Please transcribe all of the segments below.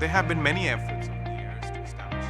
there have been many efforts over the years to establish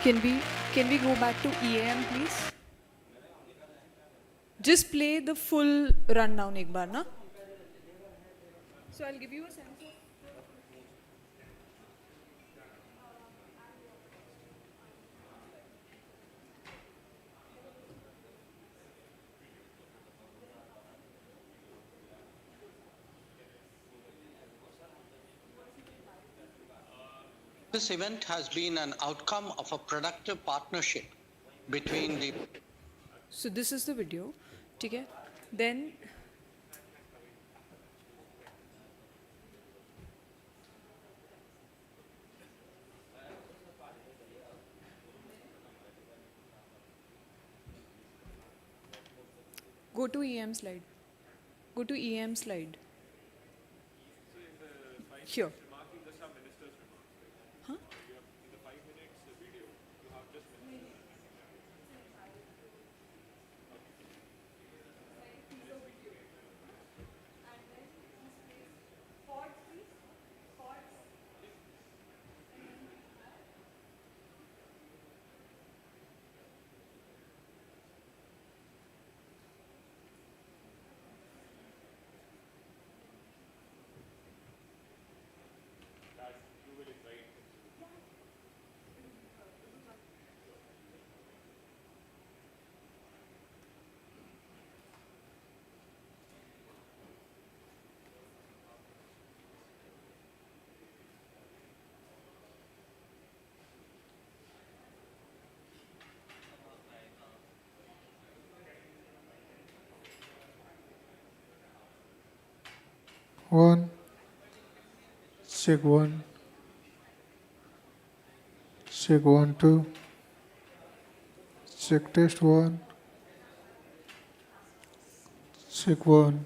Can we can we go back to EAM, please? Just play the full rundown एक बार ना. So I'll give you a sense of. This event has been an outcome of a productive partnership between the So this is the video, ठीक है? Then go to EM slide. Go to EM slide. Here. Huh? One, check one, check 1, 2, check test 1, check 1.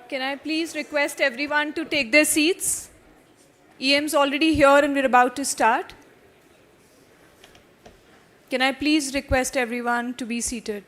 Can I please request everyone to take their seats? EAM's already here and we're about to start. Can I please request everyone to be seated?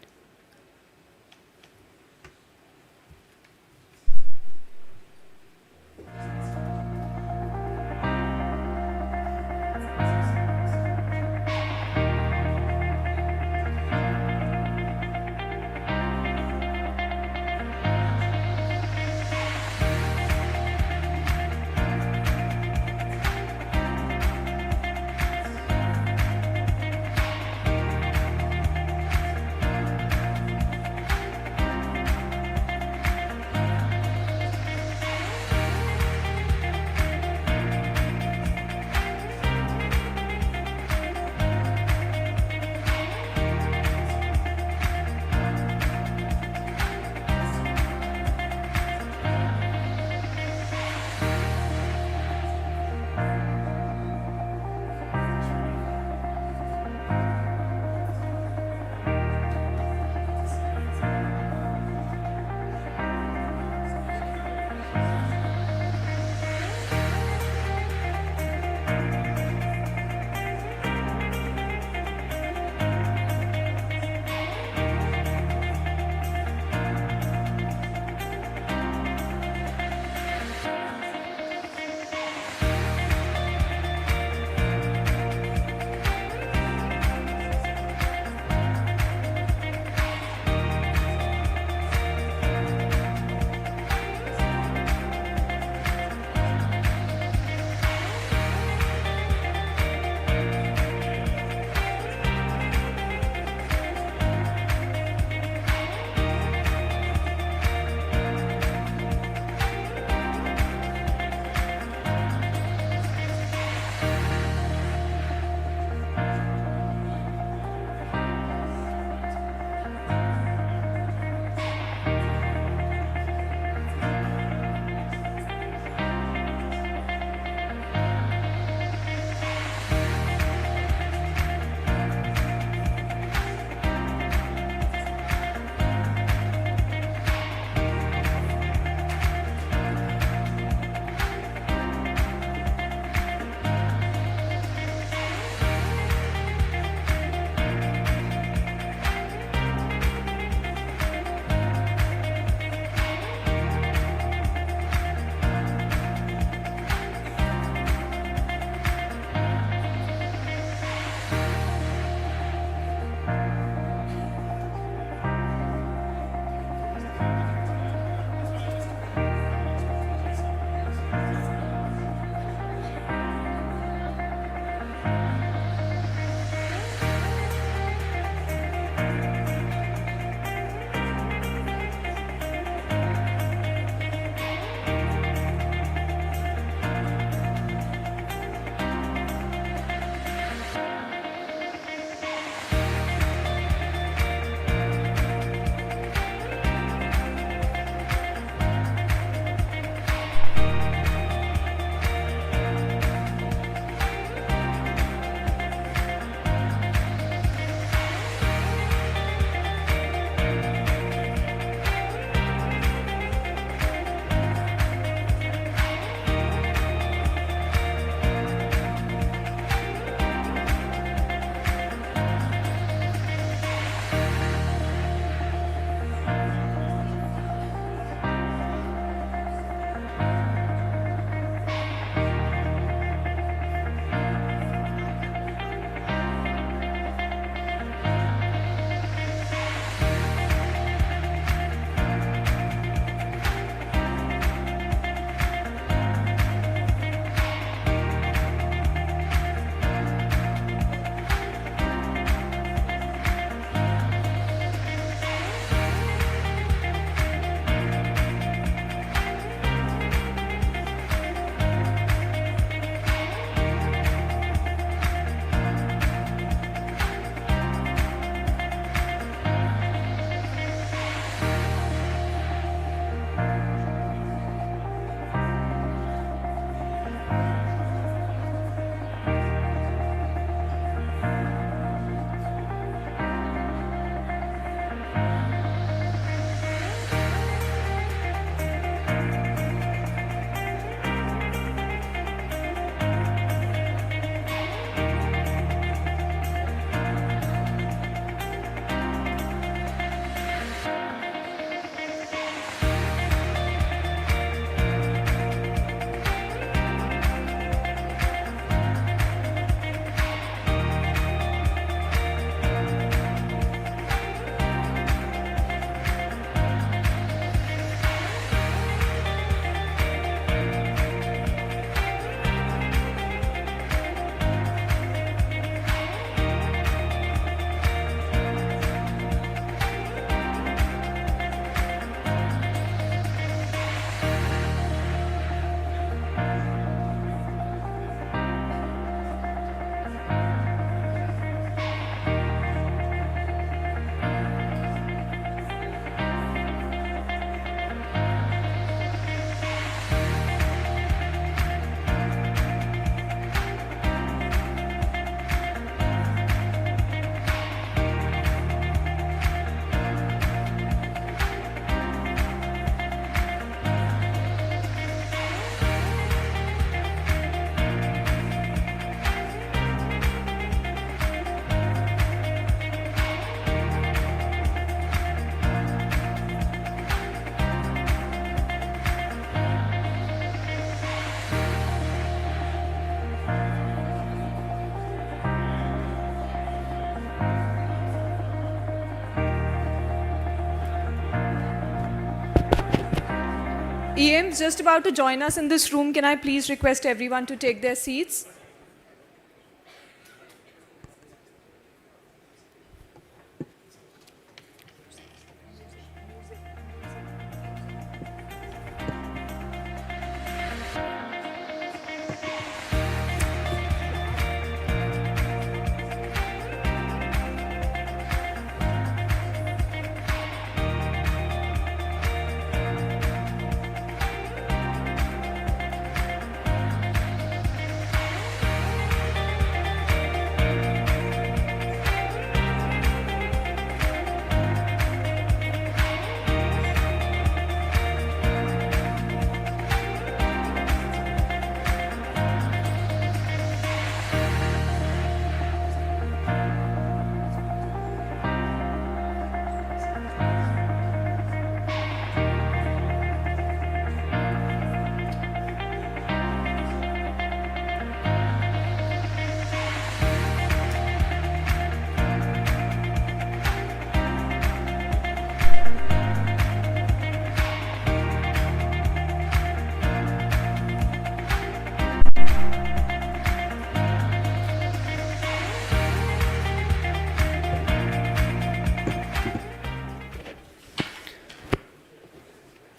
EAM's just about to join us in this room. Can I please request everyone to take their seats?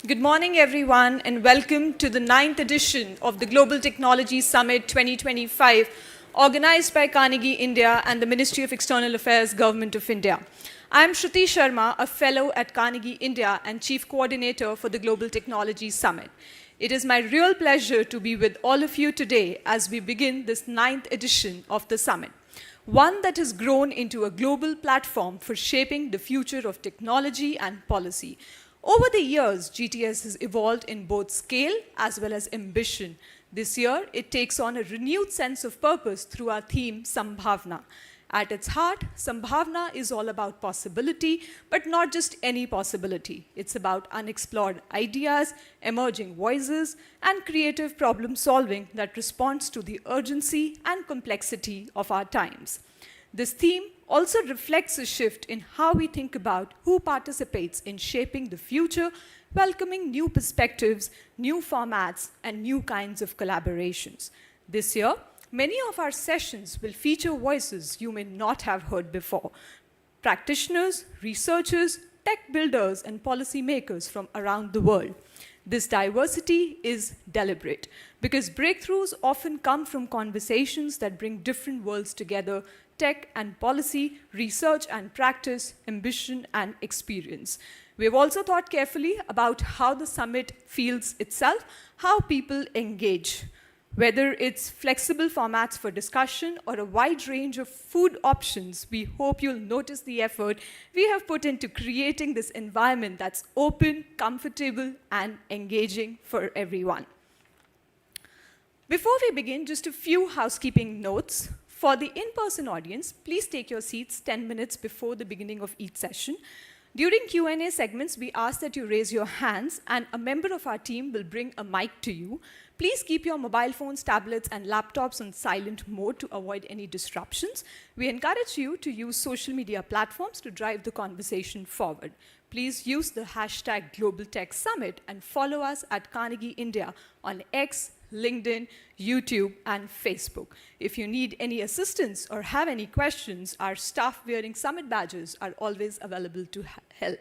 Good morning, everyone, and welcome to the 9th edition of the Global Technology Summit 2025, organized by Carnegie India and the Ministry of External Affairs, Government of India. I am Shruti Sharma, a fellow at Carnegie India and Chief Coordinator for the Global Technology Summit. It is my real pleasure to be with all of you today as we begin this 9th edition of the summit, one that has grown into a global platform for shaping the future of technology and policy. Over the years, GTS has evolved in both scale as well as ambition. This year, it takes on a renewed sense of purpose through our theme, Sambhavna. At its heart, Sambhavna is all about possibility, but not just any possibility. It's about unexplored ideas, emerging voices, and creative problem solving that responds to the urgency and complexity of our times. This theme also reflects a shift in how we think about who participates in shaping the future, welcoming new perspectives, new formats, and new kinds of collaborations. This year, many of our sessions will feature voices you may not have heard before. Practitioners, researchers, tech builders, and policymakers from around the world. This diversity is deliberate because breakthroughs often come from conversations that bring different worlds together: tech and policy, research and practice, ambition and experience. We have also thought carefully about how the summit feels itself, how people engage. Whether it's flexible formats for discussion or a wide range of food options, we hope you'll notice the effort we have put into creating this environment that's open, comfortable, and engaging for everyone. Before we begin, just a few housekeeping notes. For the in-person audience, please take your seats 10 minutes before the beginning of each session. During Q&A segments, we ask that you raise your hands and a member of our team will bring a mic to you. Please keep your mobile phones, tablets, and laptops on silent mode to avoid any disruptions. We encourage you to use social media platforms to drive the conversation forward. Please use the hashtag Global Tech Summit and follow us at Carnegie India on X, LinkedIn, YouTube, and Facebook. If you need any assistance or have any questions, our staff wearing summit badges are always available to help.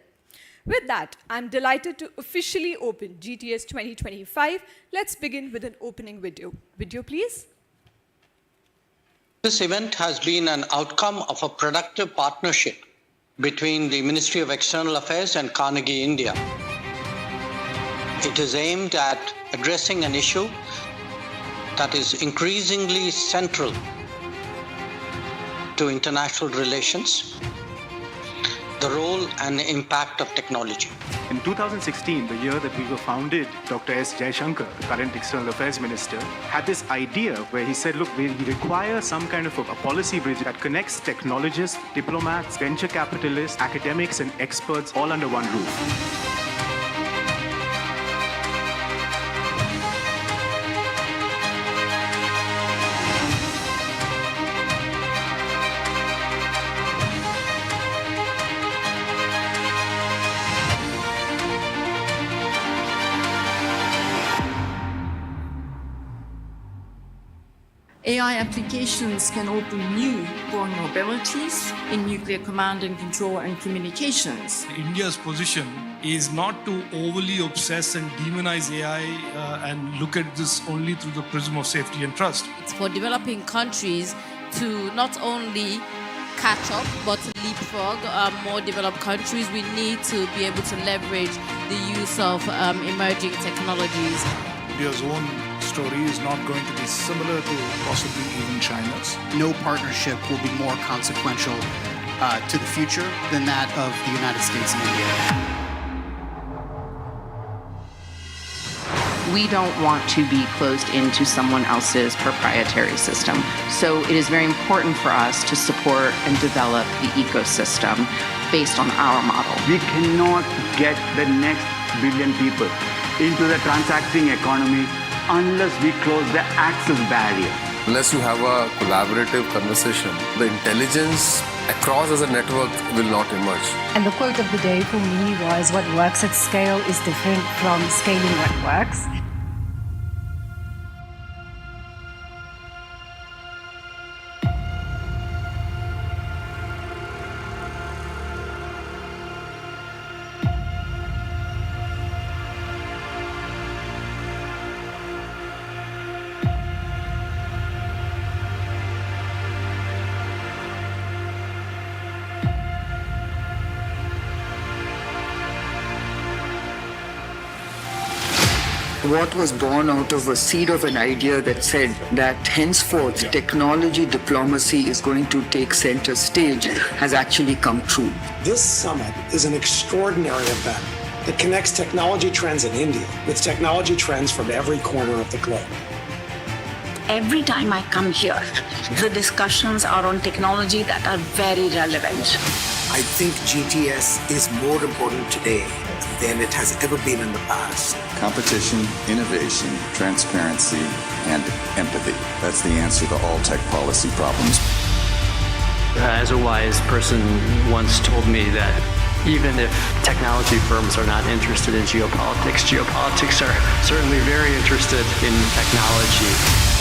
With that, I'm delighted to officially open GTS 2025. Let's begin with an opening video. Video, please. This event has been an outcome of a productive partnership between the Ministry of External Affairs and Carnegie India. It is aimed at addressing an issue that is increasingly central to international relations: the role and impact of technology. In 2016, the year that we were founded, Dr. S. Jaishankar, the current External Affairs Minister, had this idea where he said, look, we require some kind of a policy bridge that connects technologists, diplomats, venture capitalists, academics, and experts all under one roof. AI applications can open new vulnerabilities in nuclear command and control and communications. India's position is not to overly obsess and demonize AI and look at this only through the prism of safety and trust. It's for developing countries to not only catch up but to leapfrog more developed countries. We need to be able to leverage the use of emerging technologies. India's own story is not going to be similar to possibly even China's. No partnership will be more consequential to the future than that of the United States and India. We don't want to be closed into someone else's proprietary system. So it is very important for us to support and develop the ecosystem based on our model. We cannot get the next billion people into the transacting economy unless we close the access barrier. Unless you have a collaborative conversation, the intelligence across as a network will not emerge. And the quote of the day for me was, what works at scale is different from scaling what works. What was born out of a seed of an idea that said that henceforth technology diplomacy is going to take center stage has actually come true. This summit is an extraordinary event that connects technology trends in India with technology trends from every corner of the globe. Every time I come here, the discussions are on technology that are very relevant. I think GTS is more important today than it has ever been in the past. Competition, innovation, transparency, and empathy. That's the answer to all tech policy problems. As a wise person once told me that even if technology firms are not interested in geopolitics, geopolitics are certainly very interested in technology.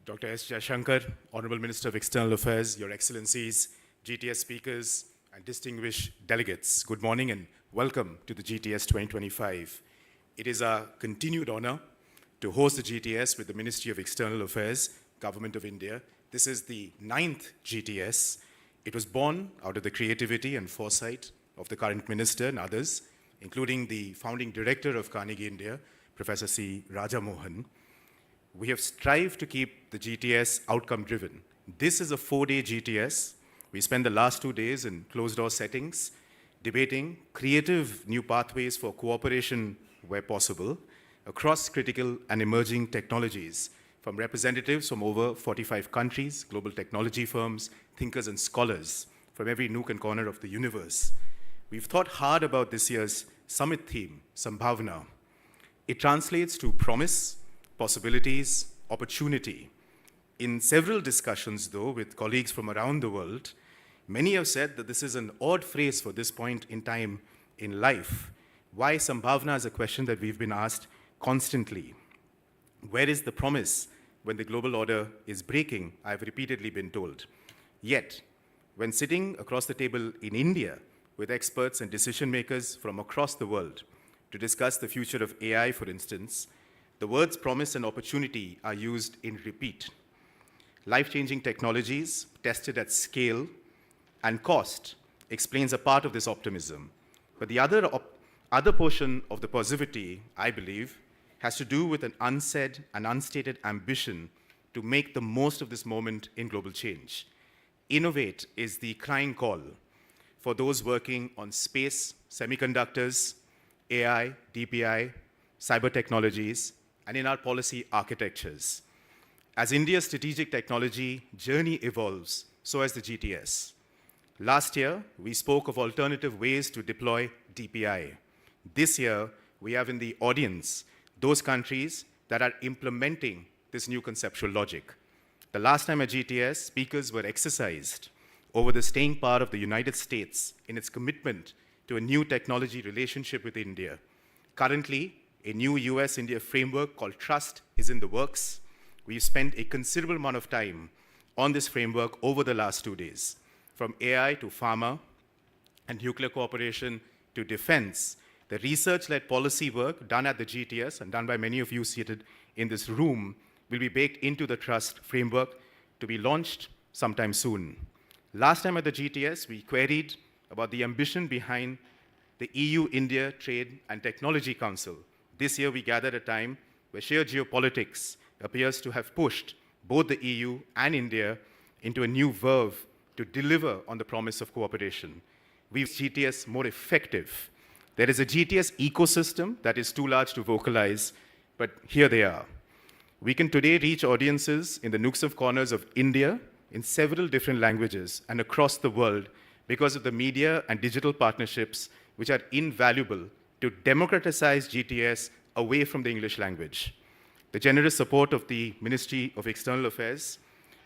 Dr. S Jaishankar, Honorable Minister of External Affairs, Your Excellencies, GTS speakers, and distinguished delegates, good morning and welcome to the GTS 2025. It is a continued honor to host the GTS with the Ministry of External Affairs, Government of India. This is the 9th GTS. It was born out of the creativity and foresight of the current minister and others, including the founding director of Carnegie India, Professor C. Rajamohan. We have strived to keep the GTS outcome-driven. This is a 4-day GTS. We spent the last 2 days in closed-door settings, debating creative new pathways for cooperation where possible across critical and emerging technologies, from representatives from over 45 countries, global technology firms, thinkers and scholars from every nook and corner of the universe. We've thought hard about this year's summit theme, Sambhavna. It translates to promise, possibilities, opportunity. In several discussions, though, with colleagues from around the world, many have said that this is an odd phrase for this point in time in life. Why Sambhavna is a question that we've been asked constantly. Where is the promise when the global order is breaking? I've repeatedly been told. Yet, when sitting across the table in India with experts and decision makers from across the world to discuss the future of AI, for instance, the words promise and opportunity are used in repeat. Life-changing technologies tested at scale and cost explains a part of this optimism. But the other portion of the positivity, I believe, has to do with an unsaid and unstated ambition to make the most of this moment in global change. Innovate is the crying call for those working on space, semiconductors, AI, DPI, cyber technologies, and in our policy architectures. As India's strategic technology journey evolves, so has the GTS. Last year, we spoke of alternative ways to deploy DPI. This year, we have in the audience those countries that are implementing this new conceptual logic. The last time at GTS, speakers were exercised over the staying power of the United States in its commitment to a new technology relationship with India. Currently, a new US-India framework called Trust is in the works. We've spent a considerable amount of time on this framework over the last 2 days. From AI to pharma and nuclear cooperation to defense, the research-led policy work done at the GTS and done by many of you seated in this room will be baked into the Trust framework to be launched sometime soon. Last time at the GTS, we queried about the ambition behind the EU-India Trade and Technology Council. This year, we gathered at a time where sheer geopolitics appears to have pushed both the EU and India into a new verve to deliver on the promise of cooperation. We've made GTS more effective. There is a GTS ecosystem that is too large to vocalize, but here they are. We can today reach audiences in the nooks and corners of India in several different languages and across the world because of the media and digital partnerships which are invaluable to democratize GTS away from the English language. The generous support of the Ministry of External Affairs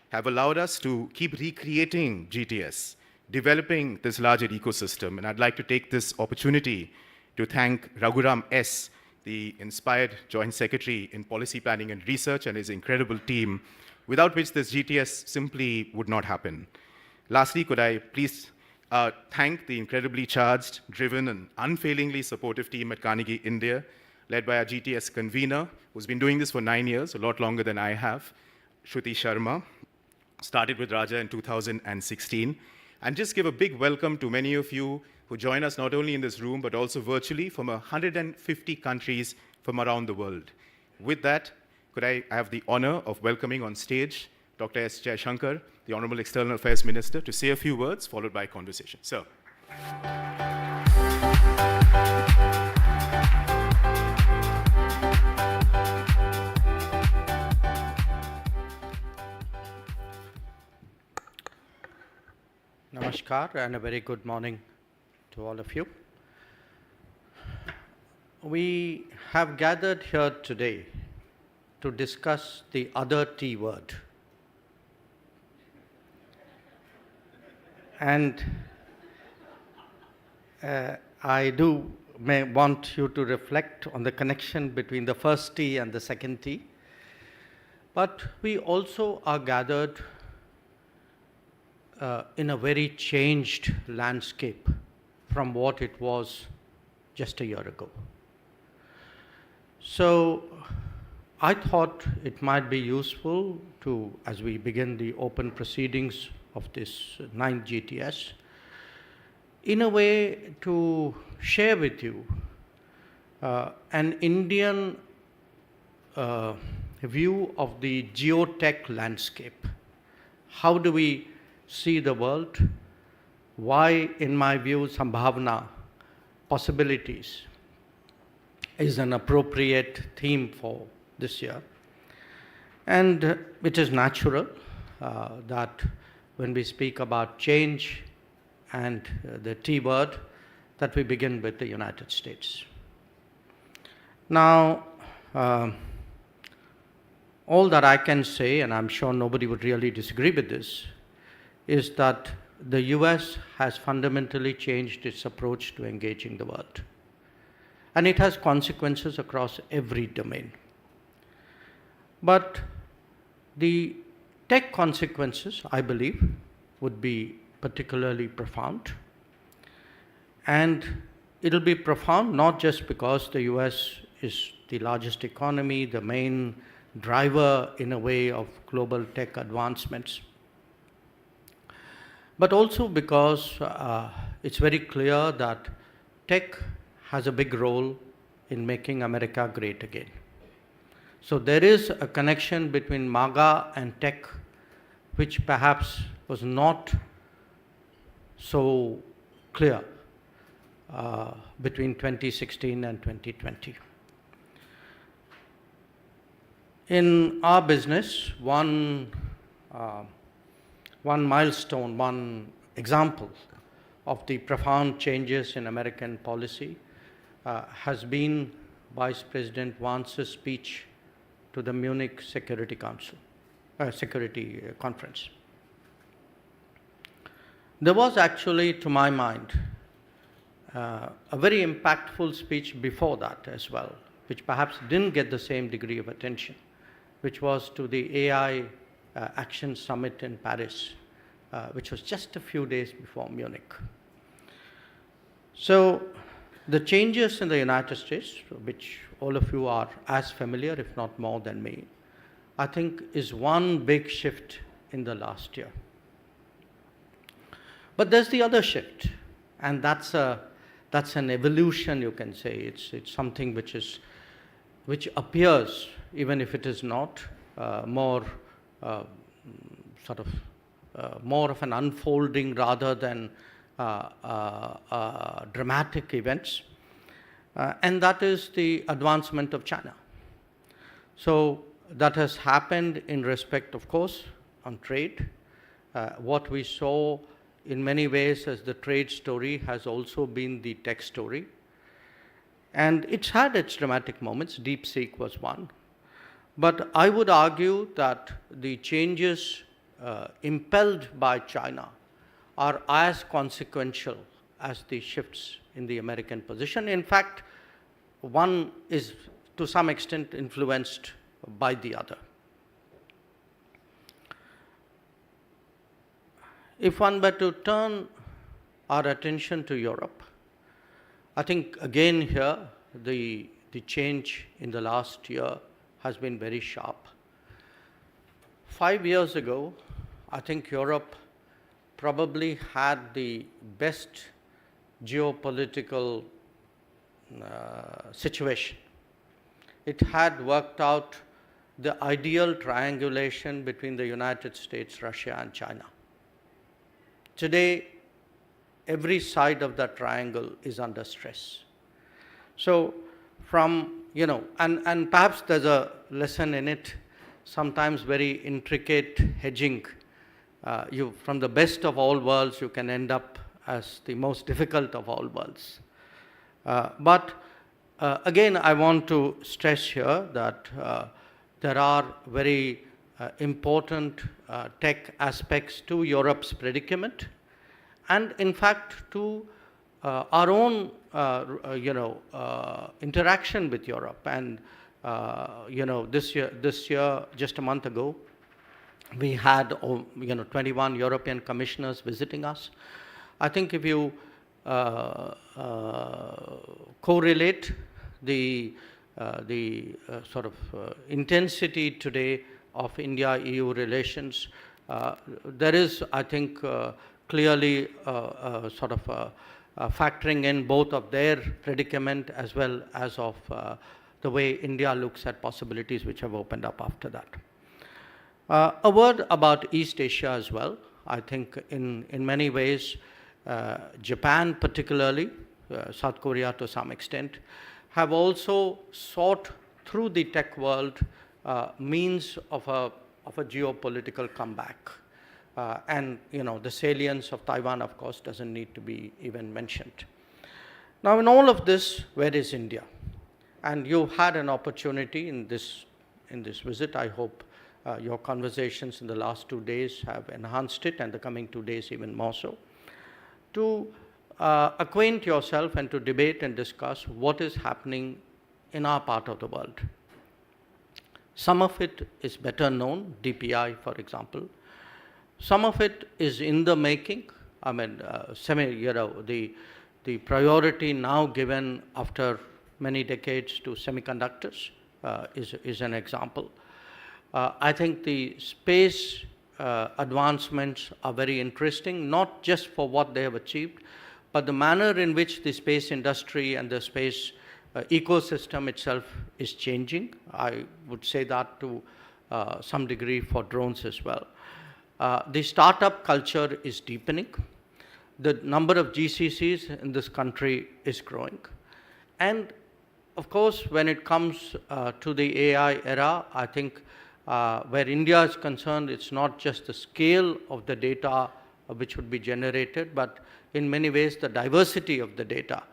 have allowed us to keep recreating GTS, developing this larger ecosystem. And I'd like to take this opportunity to thank Raghuram S., the inspired Joint Secretary in Policy Planning and Research, and his incredible team, without which this GTS simply would not happen. Lastly, could I please thank the incredibly charged, driven, and unfailingly supportive team at Carnegie India, led by our GTS convener, who's been doing this for 9 years, a lot longer than I have, Shruti Sharma. Started with Raja in 2016. And just give a big welcome to many of you who join us not only in this room, but also virtually from 150 countries from around the world. With that, could I have the honor of welcoming on stage Dr. S. Jaishankar, the Honorable External Affairs Minister, to say a few words, followed by conversation. Sir. Namaskar and a very good morning to all of you. We have gathered here today to discuss the other T word. And I may want you to reflect on the connection between the first T and the second T. But we also are gathered in a very changed landscape from what it was just a year ago. So I thought it might be useful to, as we begin the open proceedings of this 9th GTS, in a way to share with you an Indian view of the geotech landscape. How do we see the world? Why, in my view, Sambhavna, possibilities, is an appropriate theme for this year. And it is natural that when we speak about change and the T word, that we begin with the United States. Now, all that I can say, and I'm sure nobody would really disagree with this, is that the US has fundamentally changed its approach to engaging the world. And it has consequences across every domain. But the tech consequences, I believe, would be particularly profound. And it'll be profound not just because the US is the largest economy, the main driver in a way of global tech advancements, but also because it's very clear that tech has a big role in making America great again. So there is a connection between MAGA and tech, which perhaps was not so clear between 2016 and 2020. In our business, one milestone, one example of the profound changes in American policy has been Vice President Vance's speech to the Munich Security Conference. There was actually, to my mind, a very impactful speech before that as well, which perhaps didn't get the same degree of attention, which was to the AI Action Summit in Paris, which was just a few days before Munich. So the changes in the United States, which all of you are as familiar, if not more than me, I think is one big shift in the last year. But there's the other shift, and that's an evolution, you can say. It's something which appears, even if it is not, more of an unfolding rather than dramatic events, and that is the advancement of China. So that has happened in respect, of course, on trade. What we saw in many ways as the trade story has also been the tech story. And it's had its dramatic moments. DeepSeek was one. But I would argue that the changes impelled by China are as consequential as the shifts in the American position. In fact, one is to some extent influenced by the other. If one were to turn our attention to Europe, I think again here the change in the last year has been very sharp. 5 years ago, I think Europe probably had the best geopolitical situation. It had worked out the ideal triangulation between the United States, Russia, and China. Today, every side of that triangle is under stress. So from, and perhaps there's a lesson in it, sometimes very intricate hedging. From the best of all worlds, you can end up as the most difficult of all worlds. But again, I want to stress here that there are very important tech aspects to Europe's predicament, and in fact to our own interaction with Europe. And this year, just a month ago, we had 21 European commissioners visiting us. I think if you correlate the intensity today of India-EU relations, there is, I think, clearly factoring in both of their predicament as well as of the way India looks at possibilities which have opened up after that. A word about East Asia as well. I think in many ways, Japan particularly, South Korea to some extent, have also sought through the tech world means of a geopolitical comeback. And the salience of Taiwan, of course, doesn't need to be even mentioned. Now, in all of this, where is India? And you had an opportunity in this visit. I hope your conversations in the last 2 days have enhanced it, and the coming 2 days even more so, to acquaint yourself and to debate and discuss what is happening in our part of the world. Some of it is better known, DPI, for example. Some of it is in the making. I mean, the priority now given after many decades to semiconductors is an example. I think the space advancements are very interesting, not just for what they have achieved, but the manner in which the space industry and the space ecosystem itself is changing. I would say that to some degree for drones as well. The startup culture is deepening. The number of GCCs in this country is growing. And of course, when it comes to the AI era, I think where India is concerned, it's not just the scale of the data which would be generated, but in many ways the diversity of the data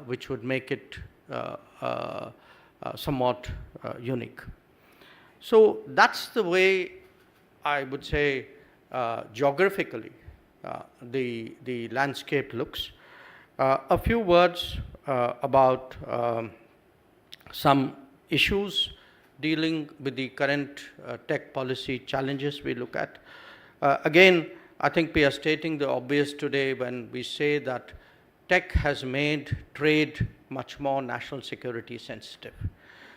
which would make it somewhat unique. So that's the way I would say geographically the landscape looks. A few words about some issues dealing with the current tech policy challenges we look at. Again, I think we are stating the obvious today when we say that tech has made trade much more national security sensitive.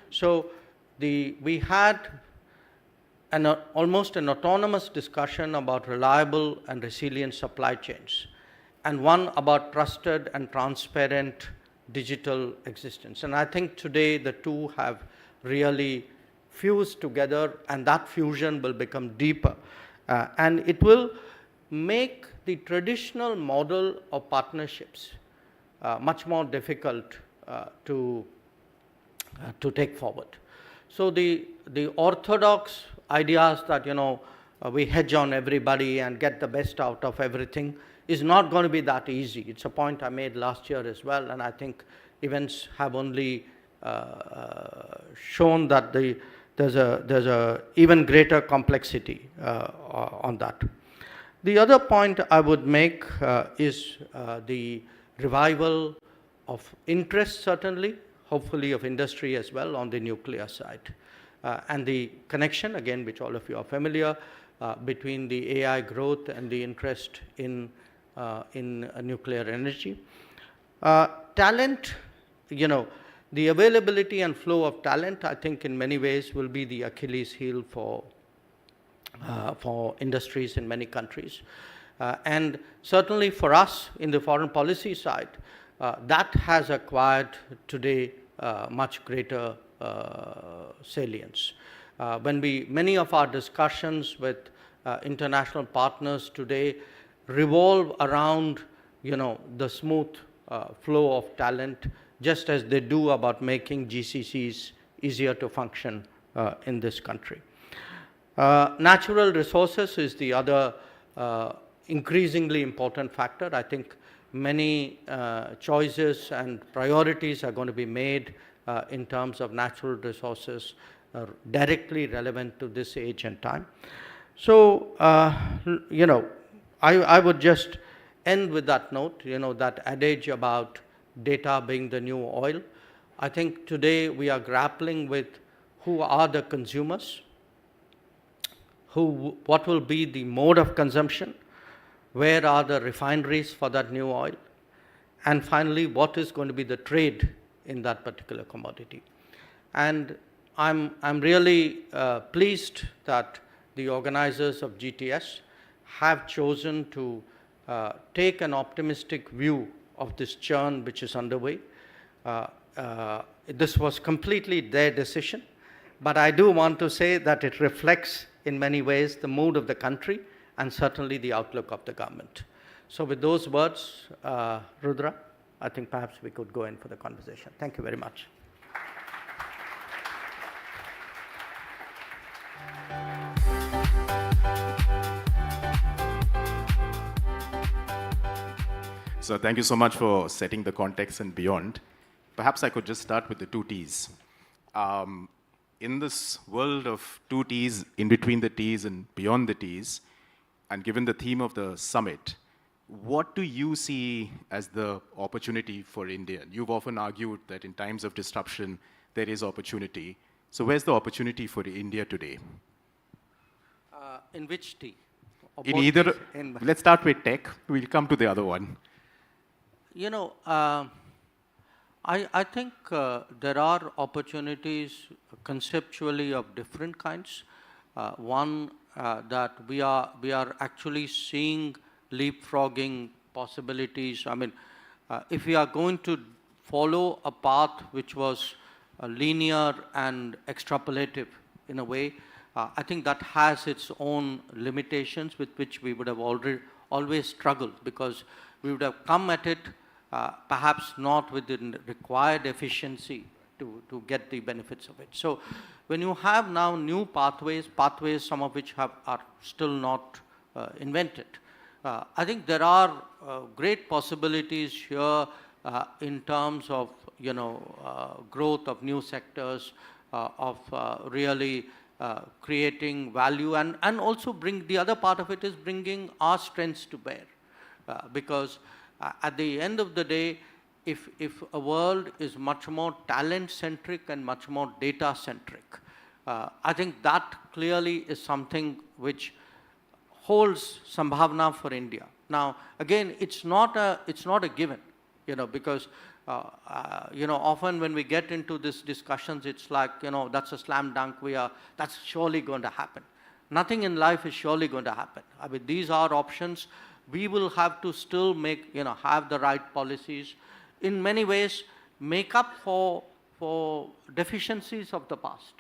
So we had almost an autonomous discussion about reliable and resilient supply chains, and one about trusted and transparent digital existence. And I think today the two have really fused together, and that fusion will become deeper. And it will make the traditional model of partnerships much more difficult to take forward. So the orthodox ideas that, we hedge on everybody and get the best out of everything is not going to be that easy. It's a point I made last year as well, and I think events have only shown that there's a even greater complexity on that. The other point I would make is the revival of interest, certainly, hopefully of industry as well, on the nuclear side. And the connection, again, which all of you are familiar, between the AI growth and the interest in nuclear energy. Talent, the availability and flow of talent, I think in many ways will be the Achilles heel for industries in many countries. And certainly for us in the foreign policy side, that has acquired today much greater salience. Many of our discussions with international partners today revolve around, the smooth flow of talent, just as they do about making GCCs easier to function in this country. Natural resources is the other increasingly important factor. I think many choices and priorities are going to be made in terms of natural resources directly relevant to this age and time. So, I would just end with that note, that adage about data being the new oil. I think today we are grappling with who are the consumers, what will be the mode of consumption, where are the refineries for that new oil, and finally, what is going to be the trade in that particular commodity. And I'm really pleased that the organizers of GTS have chosen to take an optimistic view of this churn which is underway. This was completely their decision, but I do want to say that it reflects in many ways the mood of the country and certainly the outlook of the government. So with those words, Rudra, I think perhaps we could go in for the conversation. Thank you very much. So thank you so much for setting the context and beyond. Perhaps I could just start with the two T's. In this world of two T's, in between the T's and beyond the T's, and given the theme of the summit, what do you see as the opportunity for India? You've often argued that in times of disruption, there is opportunity. So where's the opportunity for India today? In which T? In either, let's start with tech. We'll come to the other one. I think there are opportunities conceptually of different kinds. One, that we are actually seeing leapfrogging possibilities. I mean, if we are going to follow a path which was linear and extrapolative in a way, I think that has its own limitations with which we would have always struggled, because we would have come at it perhaps not with the required efficiency to get the benefits of it. So when you have now new pathways, some of which are still not invented, I think there are great possibilities here in terms of growth of new sectors, of really creating value, and also the other part of it is bringing our strengths to bear. Because at the end of the day, if a world is much more talent-centric and much more data-centric, I think that clearly is something which holds sambhavna for India. Now, again, it's not a given, because often when we get into these discussions, it's like, that's a slam dunk. That's surely going to happen. Nothing in life is surely going to happen. I mean, these are options. We will have to still have the right policies. In many ways, make up for deficiencies of the past,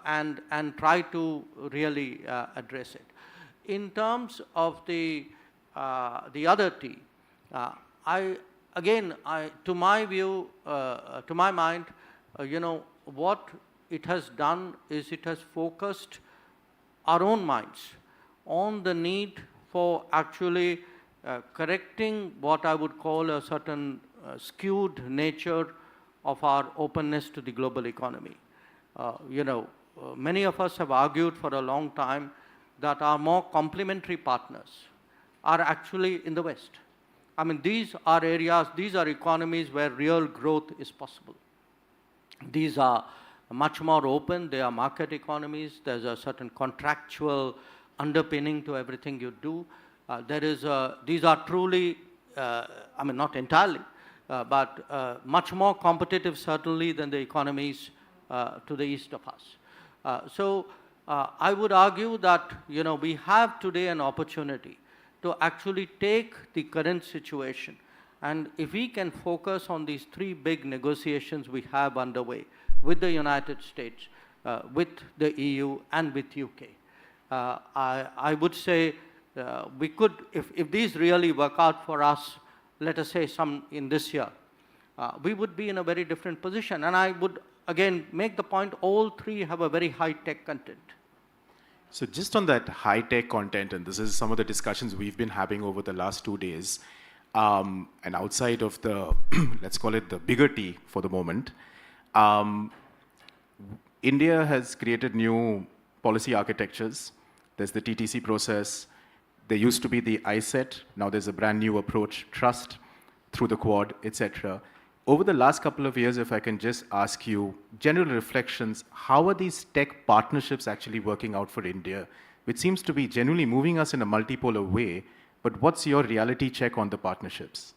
and try to really address it. In terms of the other T, to my view, to my mind, what it has done is it has focused our own minds on the need for actually correcting what I would call a certain skewed nature of our openness to the global economy. Many of us have argued for a long time that our more complementary partners are actually in the West. I mean, these are areas, these are economies where real growth is possible. These are much more open, they are market economies, there's a certain contractual underpinning to everything you do. These are truly, not entirely, but much more competitive certainly than the economies to the east of us. So I would argue that, we have today an opportunity to actually take the current situation, and if we can focus on these three big negotiations we have underway with the United States, with the EU, and with UK, I would say we could, if these really work out for us, let us say some in this year, we would be in a very different position. And I would again make the point, all three have a very high-tech content. So just on that high-tech content, and this is some of the discussions we've been having over the last 2 days, and outside of the, let's call it the bigger T for the moment, India has created new policy architectures. There's the TTC process. There used to be the ISET. Now there's a brand new approach, trust, through the Quad, etc. Over the last couple of years, if I can just ask you general reflections, how are these tech partnerships actually working out for India, which seems to be genuinely moving us in a multipolar way, but what's your reality check on the partnerships?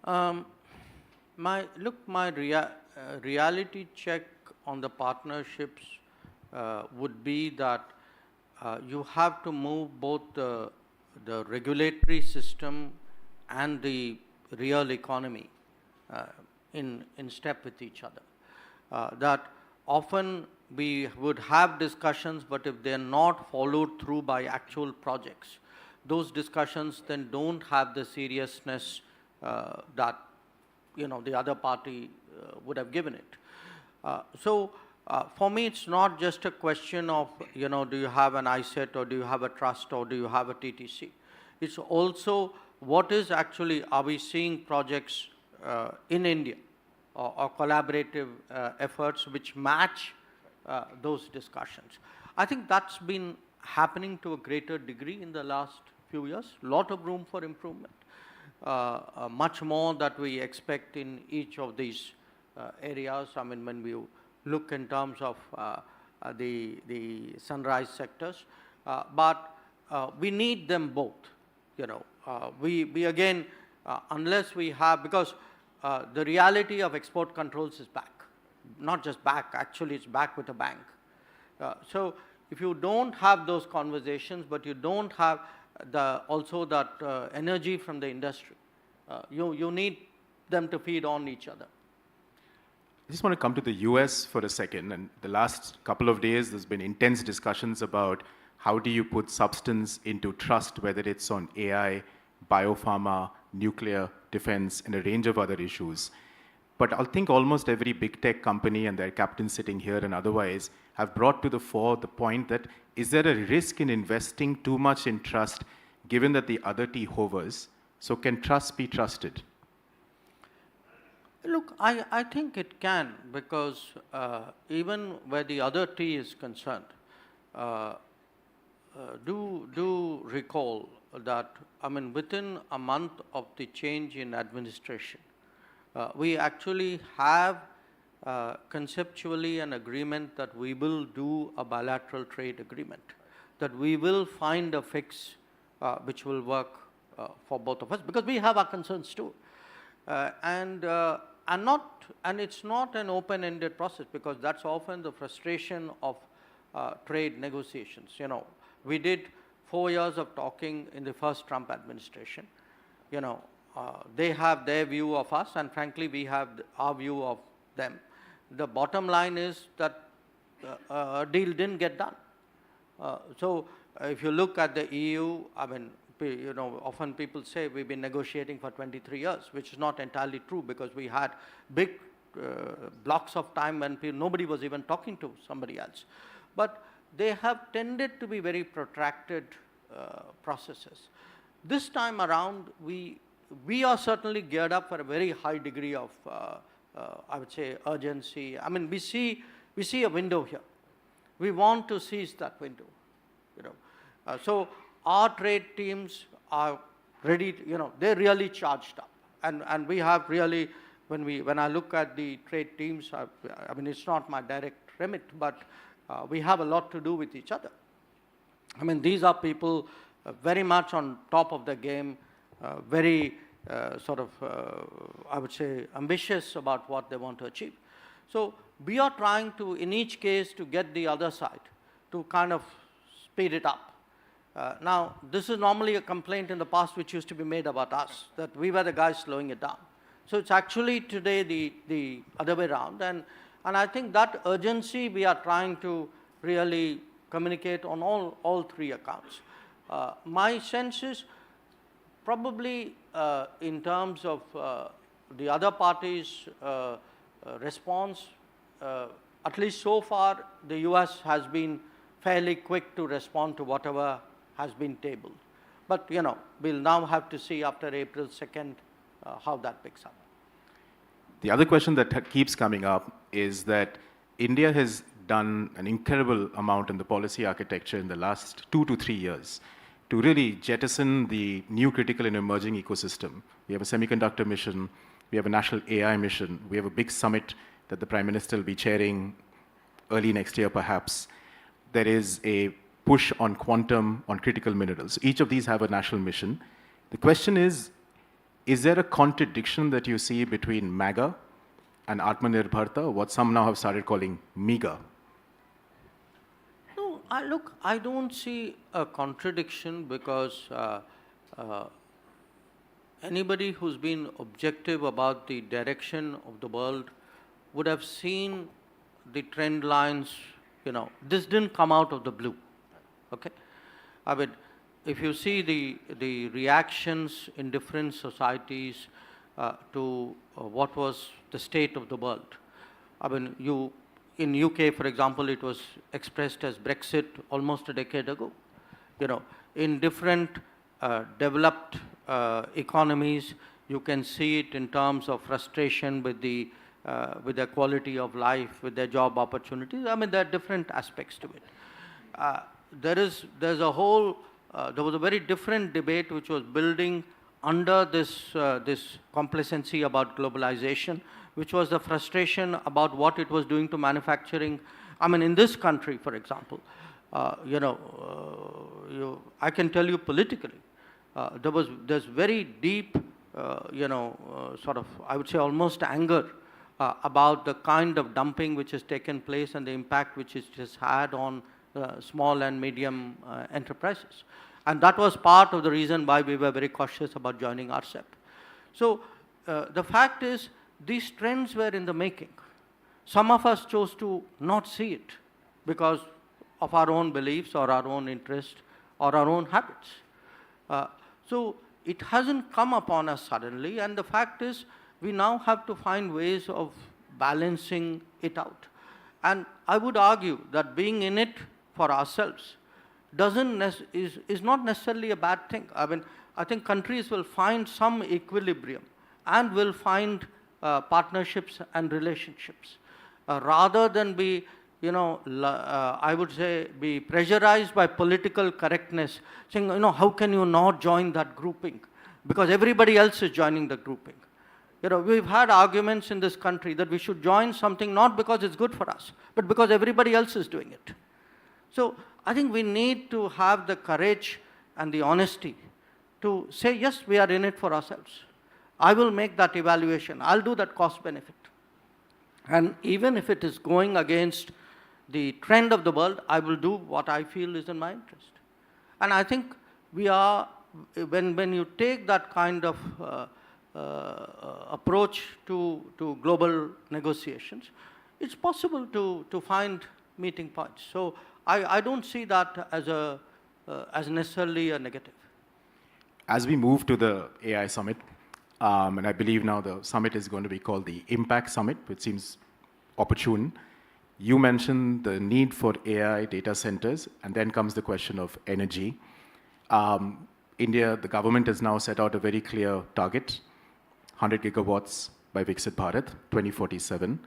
My reality check on the partnerships would be that you have to move both the regulatory system and the real economy in step with each other. That often we would have discussions, but if they're not followed through by actual projects, those discussions then don't have the seriousness that the other party would have given it. So for me, it's not just a question of, do you have an ISET, or do you have a trust, or do you have a TTC? It's also what is actually, are we seeing projects in India or collaborative efforts which match those discussions? I think that's been happening to a greater degree in the last few years. A lot of room for improvement. Much more that we expect in each of these areas. I mean, when we look in terms of the sunrise sectors, but we need them both. We again, unless we have, because the reality of export controls is back. Not just back, actually it's back with a bang. So if you don't have those conversations, but you don't have also that energy from the industry, you need them to feed on each other. I just want to come to the US for a second. And the last couple of days, there's been intense discussions about how do you put substance into trust, whether it's on AI, biopharma, nuclear, defense, and a range of other issues. But I think almost every big tech company and their captains sitting here and otherwise have brought to the fore the point that is there a risk in investing too much in trust given that the other T hovers? So can trust be trusted? Look, I think it can, because even where the other T is concerned, do recall that, I mean, within a month of the change in administration, we actually have conceptually an agreement that we will do a bilateral trade agreement, that we will find a fix which will work for both of us, because we have our concerns too. And it's not an open-ended process, because that's often the frustration of trade negotiations. You know, we did 4 years of talking in the first Trump administration. You know, they have their view of us, and frankly, we have our view of them. The bottom line is that a deal didn't get done. So if you look at the EU, I mean, you know, often people say we've been negotiating for 23 years, which is not entirely true, because we had big blocks of time when nobody was even talking to somebody else. But they have tended to be very protracted processes. This time around, we are certainly geared up for a very high degree of, I would say, urgency. I mean, we see a window here. We want to seize that window. You know, so our trade teams are ready. You know, they're really charged up, and we have really, when I look at the trade teams, I mean, it's not my direct remit, but we have a lot to do with each other. I mean, these are people very much on top of the game, very sort of, I would say, ambitious about what they want to achieve. So we are trying to, in each case, to get the other side to kind of speed it up. Now, this is normally a complaint in the past which used to be made about us, that we were the guys slowing it down. So it's actually today the other way around, and I think that urgency we are trying to really communicate on all three accounts. My sense is probably in terms of the other parties' response, at least so far, the US has been fairly quick to respond to whatever has been tabled. But, you know, we'll now have to see after April 2nd how that picks up. The other question that keeps coming up is that India has done an incredible amount in the policy architecture in the last 2 to 3 years to really jettison the new critical and emerging ecosystem. We have a semiconductor mission, we have a national AI mission, we have a big summit that the Prime Minister will be chairing early next year perhaps. There is a push on quantum, on critical minerals. Each of these have a national mission. The question is there a contradiction that you see between MAGA and Atmanirbharta, what some now have started calling MEGA? No, look, I don't see a contradiction, because anybody who's been objective about the direction of the world would have seen the trend lines. You know, this didn't come out of the blue. Okay, I mean, if you see the reactions in different societies to what was the state of the world. I mean, in UK, for example, it was expressed as Brexit almost a decade ago. You know, in different developed economies, you can see it in terms of frustration with their quality of life, with their job opportunities. I mean, there are different aspects to it. There was a very different debate which was building under this complacency about globalization, which was the frustration about what it was doing to manufacturing. I mean, in this country, for example, you know, I can tell you politically, there's very deep, you know, sort of, I would say almost anger about the kind of dumping which has taken place and the impact which it has had on small and medium enterprises. And that was part of the reason why we were very cautious about joining RCEP. So the fact is, these trends were in the making. Some of us chose to not see it because of our own beliefs or our own interest or our own habits. So it hasn't come upon us suddenly, and the fact is, we now have to find ways of balancing it out. And I would argue that being in it for ourselves is not necessarily a bad thing. I mean, I think countries will find some equilibrium and will find partnerships and relationships rather than be, I would say, be pressurized by political correctness, saying, how can you not join that grouping? Because everybody else is joining the grouping. We've had arguments in this country that we should join something not because it's good for us, but because everybody else is doing it. So I think we need to have the courage and the honesty to say, yes, we are in it for ourselves. I will make that evaluation. I'll do that cost benefit. And even if it is going against the trend of the world, I will do what I feel is in my interest. And I think we are, when you take that kind of approach to global negotiations, it's possible to find meeting points. So I don't see that as necessarily a negative. As we move to the AI Summit, and I believe now the summit is going to be called the Impact Summit, which seems opportune. You mentioned the need for AI data centers, and then comes the question of energy. India, the government has now set out a very clear target, 100 gigawatts by Viksit Bharat, 2047.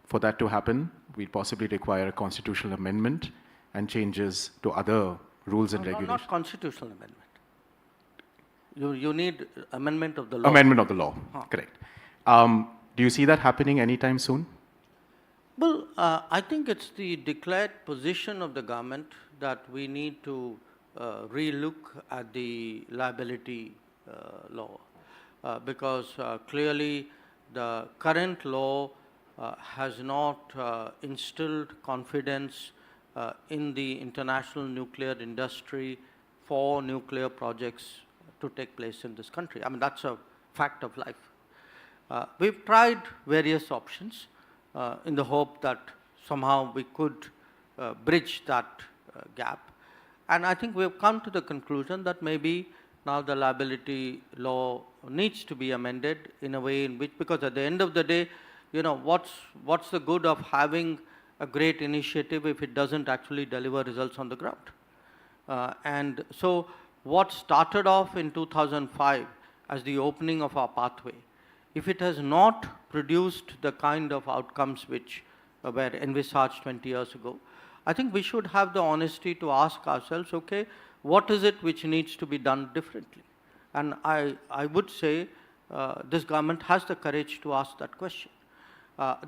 For that to happen, we'd possibly require a constitutional amendment and changes to other rules and regulations. Not constitutional amendment. You need amendment of the law. Amendment of the law, correct. Do you see that happening anytime soon? Well, I think it's the declared position of the government that we need to relook at the liability law because clearly the current law has not instilled confidence in the international nuclear industry for nuclear projects to take place in this country. I mean, that's a fact of life. We've tried various options in the hope that somehow we could bridge that gap. And I think we've come to the conclusion that maybe now the liability law needs to be amended in a way in which, because at the end of the day, what's the good of having a great initiative if it doesn't actually deliver results on the ground? And so what started off in 2005 as the opening of our pathway, if it has not produced the kind of outcomes which were envisaged 20 years ago, I think we should have the honesty to ask ourselves, okay, what is it which needs to be done differently? And I would say this government has the courage to ask that question.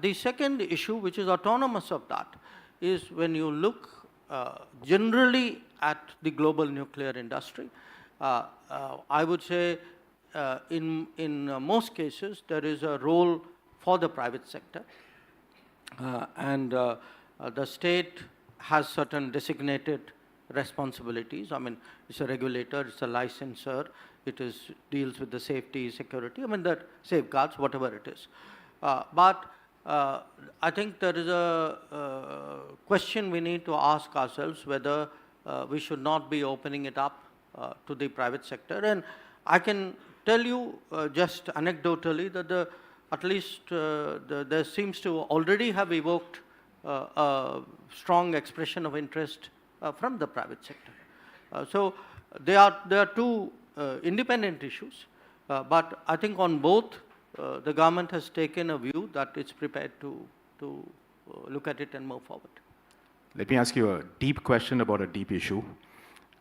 The second issue, which is autonomous of that, is when you look generally at the global nuclear industry, I would say in most cases there is a role for the private sector, and the state has certain designated responsibilities. I mean, it's a regulator, it's a licensor, deals with the safety, security, I mean, the safeguards, whatever it is. But I think there is a question we need to ask ourselves whether we should not be opening it up to the private sector. And I can tell you just anecdotally that at least there seems to already have evoked a strong expression of interest from the private sector. So there are two independent issues, but I think on both the government has taken a view that it's prepared to look at it and move forward. Let me ask you a deep question about a deep issue.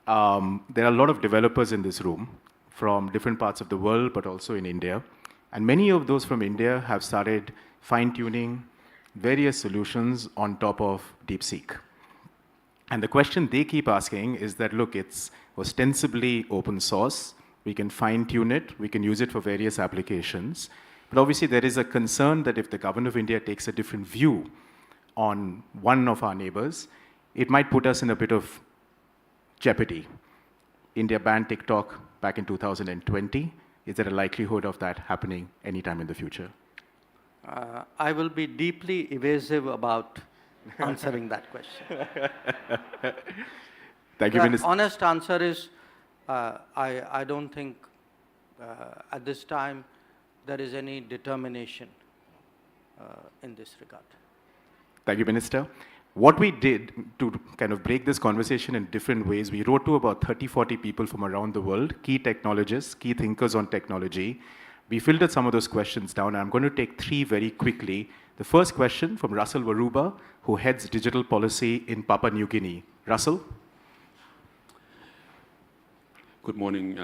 There are a lot of developers in this room from different parts of the world, but also in India. And many of those from India have started fine-tuning various solutions on top of DeepSeek. And the question they keep asking is that, look, it's ostensibly open source. We can fine-tune it. We can use it for various applications. But obviously, there is a concern that if the government of India takes a different view on one of our neighbors, it might put us in a bit of jeopardy. India banned TikTok back in 2020. Is there a likelihood of that happening anytime in the future? I will be deeply evasive about answering that question. Thank you, Minister. The honest answer is, I don't think at this time there is any determination in this regard. Thank you, Minister. What we did to kind of break this conversation in different ways, we wrote to about 30, 40 people from around the world, key technologists, key thinkers on technology. We filtered some of those questions down, and I'm going to take 3 very quickly. The first question from Russell Waruba, who heads digital policy in Papua New Guinea. Russell? Good morning,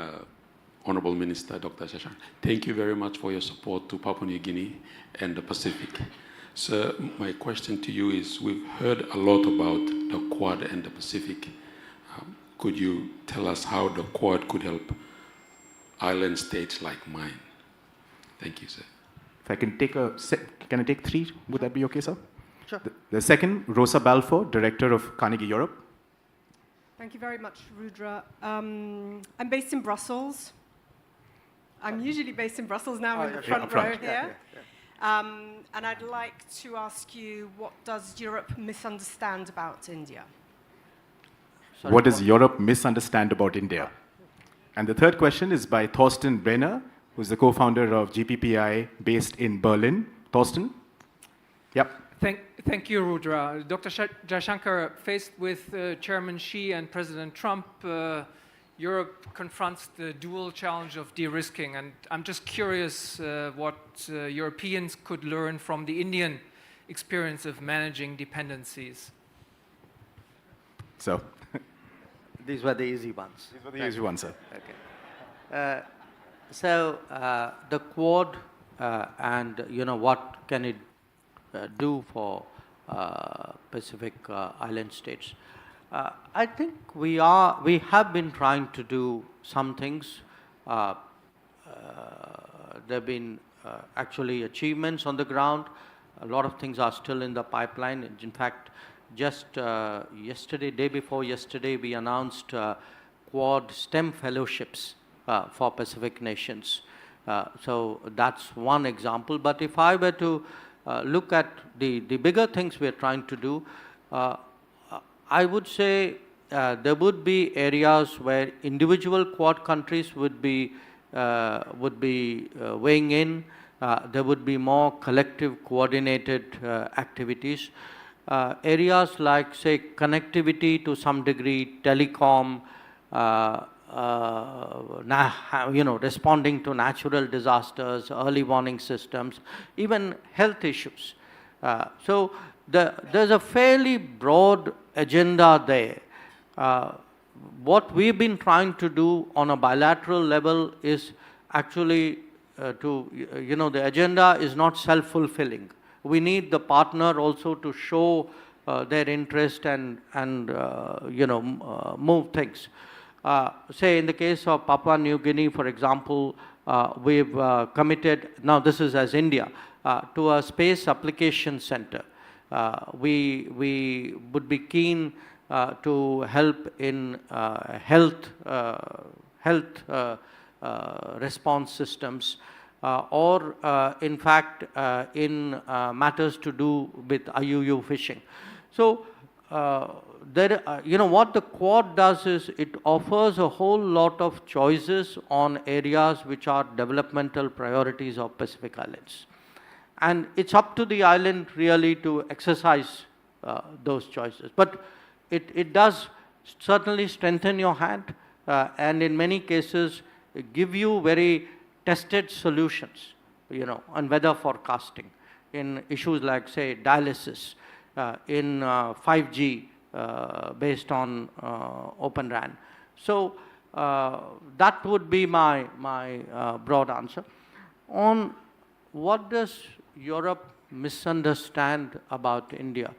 Honorable Minister Dr. Jaishankar. Thank you very much for your support to Papua New Guinea and the Pacific. Sir, my question to you is, we've heard a lot about the Quad and the Pacific. Could you tell us how the Quad could help island states like mine? Thank you, sir. If I can take can I take 3? Would that be okay, sir? Sure. The second, Rosa Balfour, Director of Carnegie Europe. Thank you very much, Rudra. I'm based in Brussels. I'm usually based in Brussels now, in the front row here. And I'd like to ask you, what does Europe misunderstand about India? Sorry, what does Europe misunderstand about India? And the third question is by Thorsten Brenner, who's the co-founder of GPPI based in Berlin. Thorsten? Yep. Thank you, Rudra. Dr. Jaishankar, faced with Chairman Xi and President Trump, Europe confronts the dual challenge of de-risking. And I'm just curious what Europeans could learn from the Indian experience of managing dependencies. So, these were the easy ones. These were the easy ones, sir. Okay. So the Quad and what can it do for Pacific island states? I think we have been trying to do some things. There have been actually achievements on the ground. A lot of things are still in the pipeline. In fact, just yesterday, day before yesterday, we announced Quad STEM fellowships for Pacific nations. So that's one example. But if I were to look at the bigger things we're trying to do, I would say there would be areas where individual Quad countries would be weighing in. There would be more collective coordinated activities. Areas like, say, connectivity to some degree, telecom, responding to natural disasters, early warning systems, even health issues. So there's a fairly broad agenda there. What we've been trying to do on a bilateral level is actually the agenda is not self-fulfilling. We need the partner also to show their interest and move things. Say in the case of Papua New Guinea, for example, we've committed, now this is as India, to a space application center. We would be keen to help in health response systems, or in fact in matters to do with IUU fishing. So what the Quad does is it offers a whole lot of choices on areas which are developmental priorities of Pacific Islands. And it's up to the island really to exercise those choices. But it does certainly strengthen your hand and in many cases give you very tested solutions, on weather forecasting, in issues like, say, dialysis, in 5G based on Open RAN. So that would be my broad answer. On what does Europe misunderstand about India?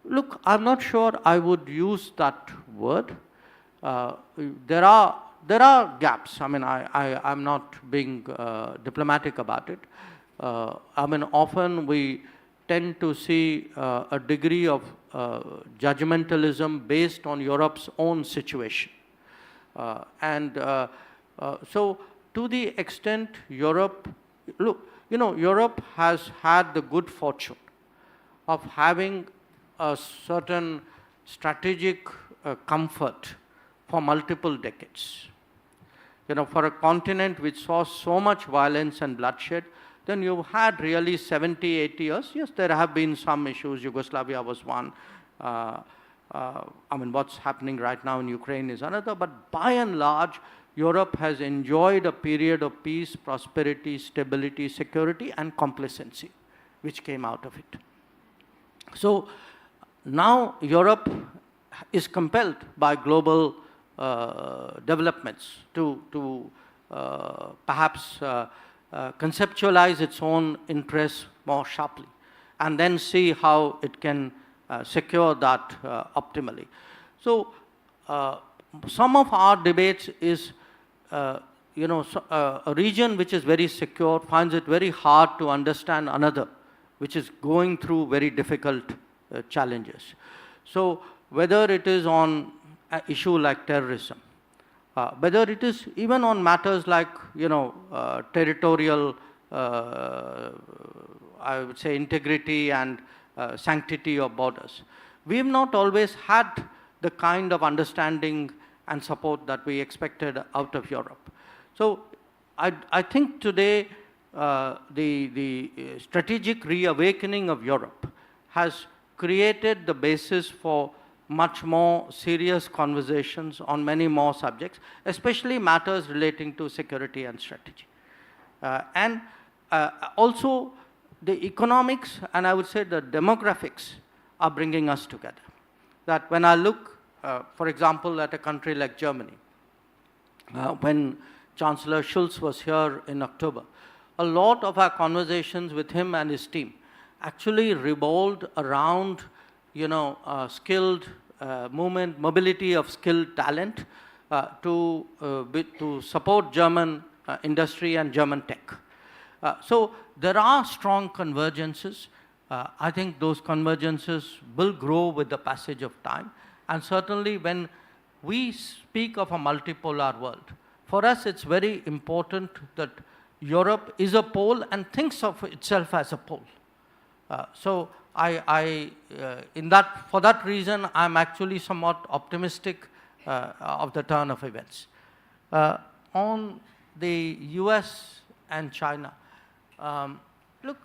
Look, I'm not sure I would use that word. There are gaps. I mean, I'm not being diplomatic about it. I mean, often we tend to see a degree of judgmentalism based on Europe's own situation. So to the extent Europe, Europe has had the good fortune of having a certain strategic comfort for multiple decades. for a continent which saw so much violence and bloodshed, then you've had really 70, 80 years. Yes, there have been some issues. Yugoslavia was one. What's happening right now in Ukraine is another. But by and large, Europe has enjoyed a period of peace, prosperity, stability, security, and complacency, which came out of it. So now Europe is compelled by global developments to perhaps conceptualize its own interests more sharply, and then see how it can secure that optimally. So some of our debates is, a region which is very secure finds it very hard to understand another which is going through very difficult challenges. So whether it is on an issue like terrorism, whether it is even on matters like, territorial, I would say, integrity and sanctity of borders, we have not always had the kind of understanding and support that we expected out of Europe. So I think today the strategic reawakening of Europe has created the basis for much more serious conversations on many more subjects, especially matters relating to security and strategy. Also the economics and I would say the demographics are bringing us together. That when I look, for example, at a country like Germany, when Chancellor Schulz was here in October, a lot of our conversations with him and his team actually revolved around, skilled mobility of skilled talent to support German industry and German tech. So there are strong convergences. I think those convergences will grow with the passage of time. And certainly when we speak of a multipolar world, for us it's very important that Europe is a pole and thinks of itself as a pole. So for that reason, I'm actually somewhat optimistic of the turn of events. On the US and China, look,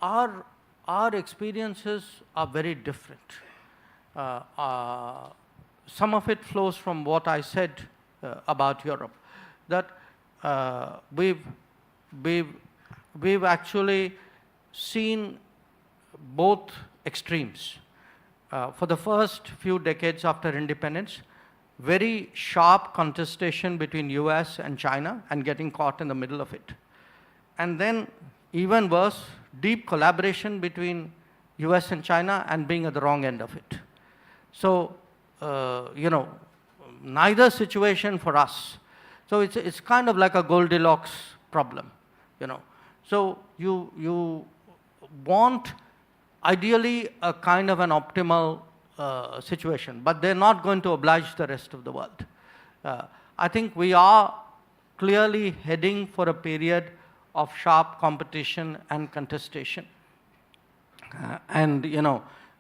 our experiences are very different. Some of it flows from what I said about Europe, that we've actually seen both extremes. For the first few decades after independence, very sharp contestation between US and China and getting caught in the middle of it. And then even worse, deep collaboration between US and China and being at the wrong end of it. So, neither situation for us. So it's kind of like a Goldilocks problem, So you want ideally a kind of an optimal situation, but they're not going to oblige the rest of the world. I think we are clearly heading for a period of sharp competition and contestation.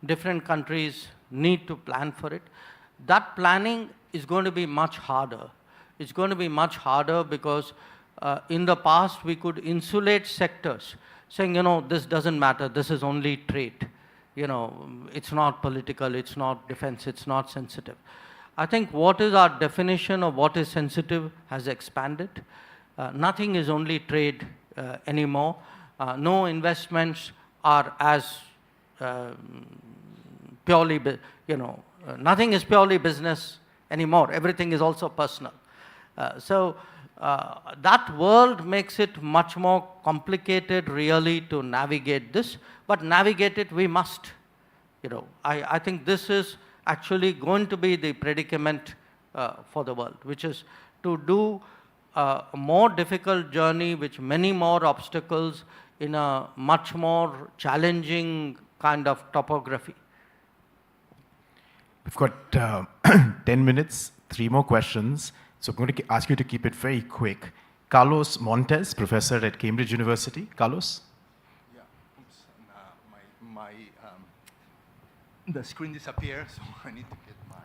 Different countries need to plan for it. That planning is going to be much harder. It's going to be much harder because in the past we could insulate sectors saying, this doesn't matter, this is only trade. It's not political, it's not defense, it's not sensitive. I think what is our definition of what is sensitive has expanded. Nothing is only trade anymore. No investments are as purely, nothing is purely business anymore. Everything is also personal. So that world makes it much more complicated really to navigate this, but navigate it we must. I think this is actually going to be the predicament for the world, which is to do a more difficult journey with many more obstacles in a much more challenging kind of topography. We've got 10 minutes, 3 more questions. So I'm going to ask you to keep it very quick. Carlos Montes, professor at Cambridge University. Carlos? Yeah, oops, the screen disappeared, so I need to get my...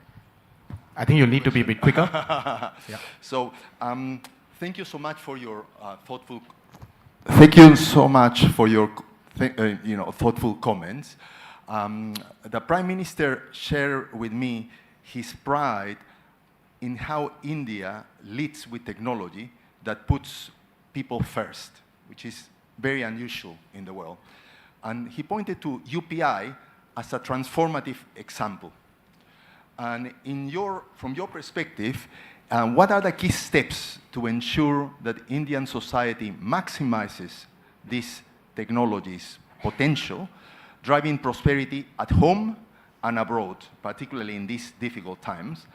I think you'll need to be a bit quicker. Yeah. So thank you so much for your thoughtful. Thank you so much for your thoughtful comments. The Prime Minister shared with me his pride in how India leads with technology that puts people first, which is very unusual in the world. And he pointed to UPI as a transformative example. And from your perspective, what are the key steps to ensure that Indian society maximizes this technology's potential, driving prosperity at home and abroad, particularly in these difficult times,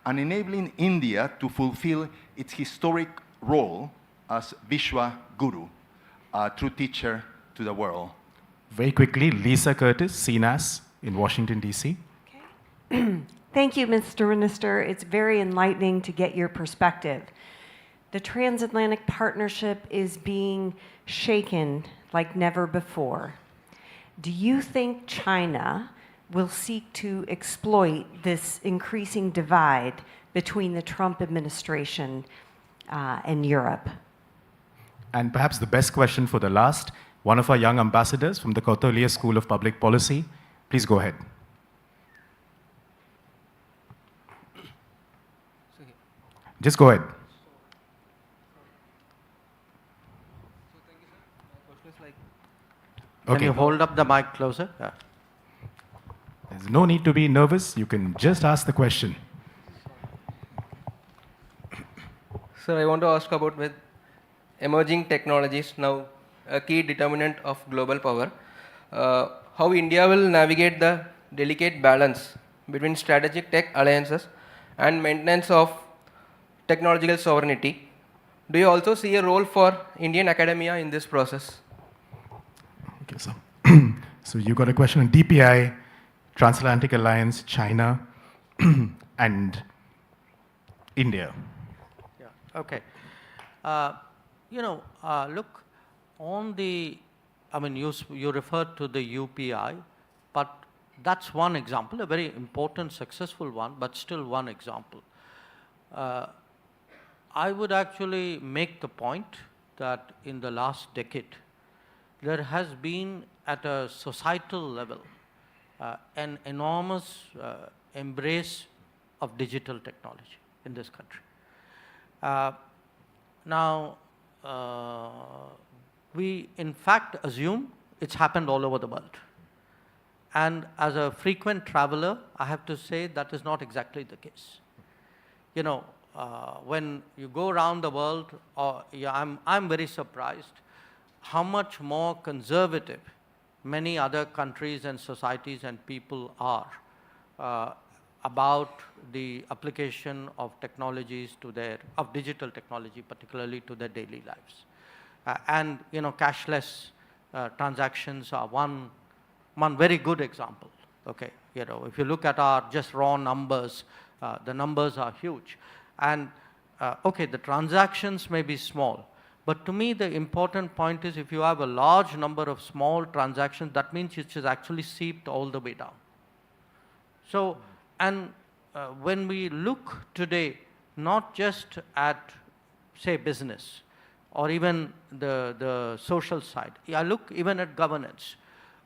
and enabling India to fulfill its historic role as Vishwa Guru, a true teacher to the world? Very quickly, Lisa Curtis, CNAS in Washington, D.C. Thank you, Mr. Minister. It's very enlightening to get your perspective. The transatlantic partnership is being shaken like never before. Do you think China will seek to exploit this increasing divide between the Trump administration and Europe? And perhaps the best question for the last, one of our young ambassadors from the Kautilya School of Public Policy. Please go ahead. Just go ahead. Can you hold up the mic closer? Yeah. There's no need to be nervous. You can just ask the question. Sir, I want to ask about with emerging technologies now a key determinant of global power. How India will navigate the delicate balance between strategic tech alliances and maintenance of technological sovereignty. Do you also see a role for Indian academia in this process? Okay, so you got a question on DPI, Transatlantic Alliance, China, and India. Yeah. Okay. Look, on the, you referred to the UPI, but that's one example, a very important, successful one, but still one example. I would actually make the point that in the last decade, there has been at a societal level an enormous embrace of digital technology in this country. Now, we in fact assume it's happened all over the world. And as a frequent traveler, I have to say that is not exactly the case. When you go around the world, I'm very surprised how much more conservative many other countries and societies and people are about the application of technologies of digital technology, particularly to their daily lives. Cashless transactions are one very good example. Okay, if you look at our just raw numbers, the numbers are huge. And the transactions may be small, but to me the important point is if you have a large number of small transactions, that means it is actually seeped all the way down. So, when we look today, not just at, say, business or even the social side, I look even at governance.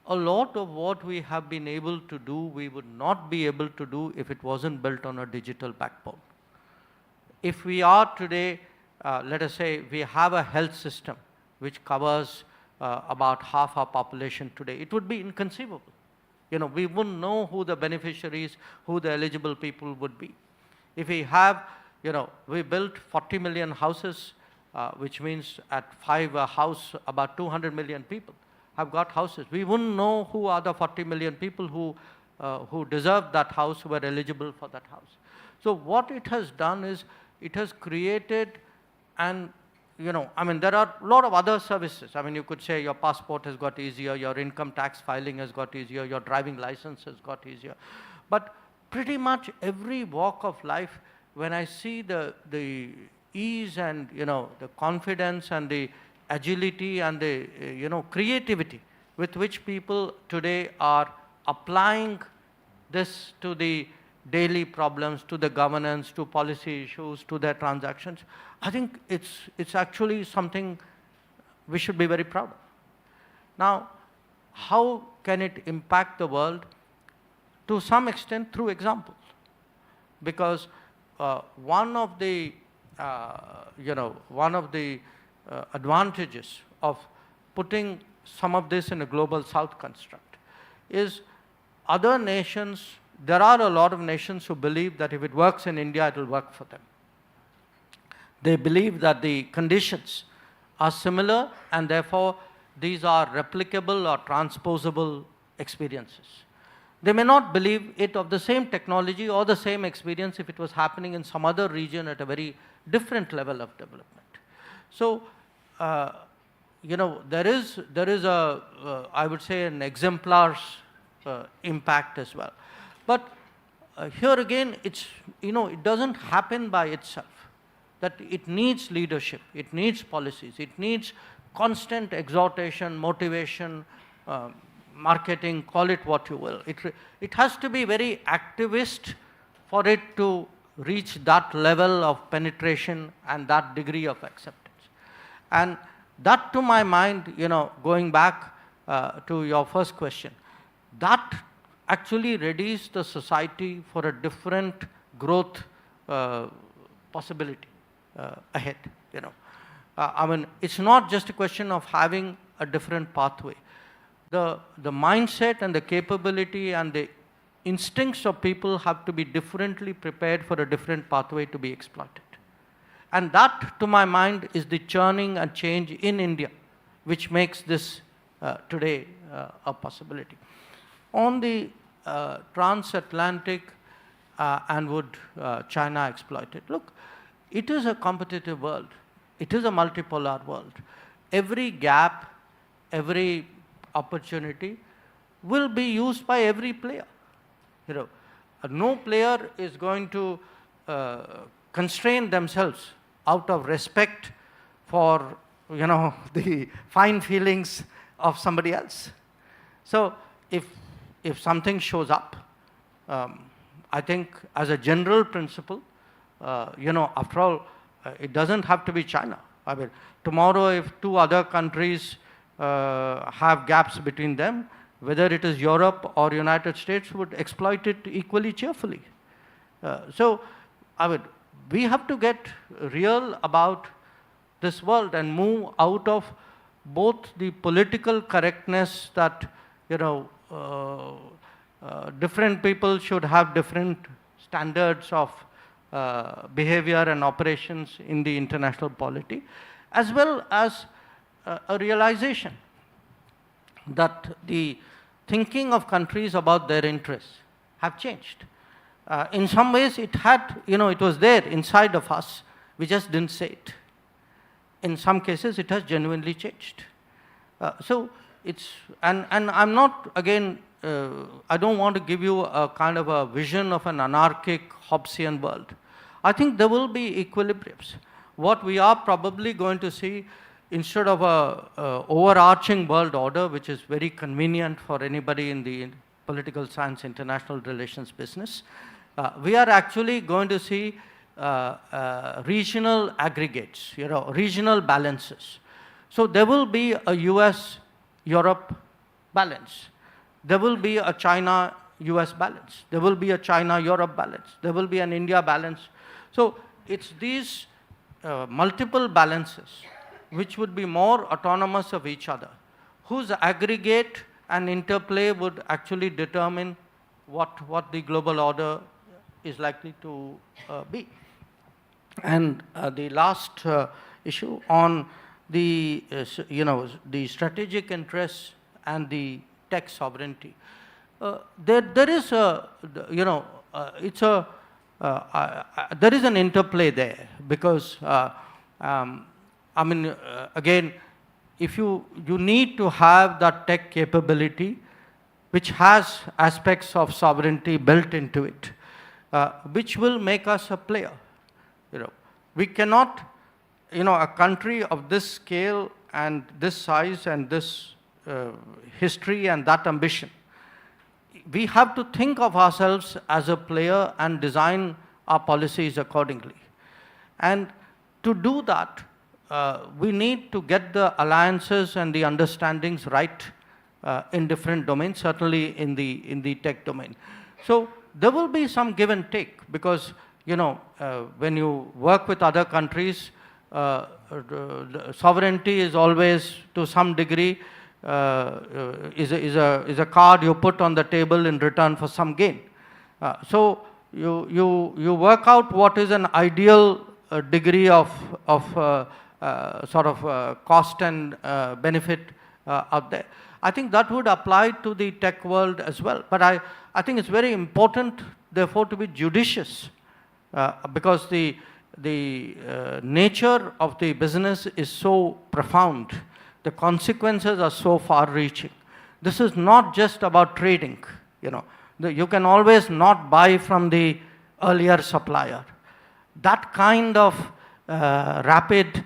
A lot of what we have been able to do, we would not be able to do if it wasn't built on a digital backbone. If we are today, let us say, we have a health system which covers about half our population today, it would be inconceivable. We wouldn't know who the beneficiaries, who the eligible people would be. If we have, we built 40 million houses, which means at 5 a house, about 200 million people have got houses. We wouldn't know who are the 40 million people who deserve that house, who are eligible for that house. So what it has done is, it has created, and there are a lot of other services. You could say your passport has got easier, your income tax filing has got easier, your driving license has got easier. But pretty much every walk of life, when I see the ease and the confidence and the agility and the creativity with which people today are applying this to the daily problems, to the governance, to policy issues, to their transactions. I think it's actually something we should be very proud of. Now, how can it impact the world? To some extent through examples. Because one of the advantages of putting some of this in a global south construct is other nations, there are a lot of nations who believe that if it works in India, it will work for them. They believe that the conditions are similar and therefore these are replicable or transposable experiences. They may not believe it of the same technology or the same experience if it was happening in some other region at a very different level of development. So, there is I would say, an exemplar's impact as well. But here again, it doesn't happen by itself. That it needs leadership, it needs policies, it needs constant exhortation, motivation, marketing, call it what you will. It has to be very activist for it to reach that level of penetration and that degree of acceptance. And that, to my mind, going back to your first question, that actually readies the society for a different growth possibility ahead. I mean, it's not just a question of having a different pathway. The mindset and the capability and the instincts of people have to be differently prepared for a different pathway to be exploited. And that, to my mind, is the churning and change in India, which makes this today a possibility. On the transatlantic and would China exploit it? Look, it is a competitive world. It is a multipolar world. Every gap, every opportunity will be used by every player. No player is going to constrain themselves out of respect for, the fine feelings of somebody else. So if something shows up, I think as a general principle, after all, it doesn't have to be China. I mean, tomorrow if two other countries have gaps between them, whether it is Europe or United States would exploit it equally cheerfully. So, I mean, we have to get real about this world and move out of both the political correctness that, different people should have different standards of behavior and operations in the international polity, as well as a realization that the thinking of countries about their interests have changed. In some ways, it was there inside of us, we just didn't say it. In some cases, it has genuinely changed. So it's, and I'm not, again, I don't want to give you a kind of a vision of an anarchic Hobbesian world. I think there will be equilibriums. What we are probably going to see, instead of a overarching world order, which is very convenient for anybody in the political science, international relations business, we are actually going to see regional aggregates, regional balances. So there will be a US-Europe balance. There will be a China-US balance. There will be a China-Europe balance. There will be an India balance. So it's these multiple balances which would be more autonomous of each other, whose aggregate and interplay would actually determine what the global order is likely to be. And the last issue on the, the strategic interests and the tech sovereignty. There is a, there is an interplay there because, I mean, again, if you need to have that tech capability, which has aspects of sovereignty built into it, which will make us a player. We cannot, a country of this scale and this size and this history and that ambition, we have to think of ourselves as a player and design our policies accordingly. And to do that, we need to get the alliances and the understandings right in different domains, certainly in the tech domain. So there will be some give and take, because when you work with other countries, sovereignty is always, to some degree, is a card you put on the table in return for some gain. So you work out what is an ideal degree of cost and benefit out there. I think that would apply to the tech world as well. But I think it's very important, therefore, to be judicious, because the nature of the business is so profound. The consequences are so far-reaching. This is not just about trading. You can always not buy from the earlier supplier. That kind of rapid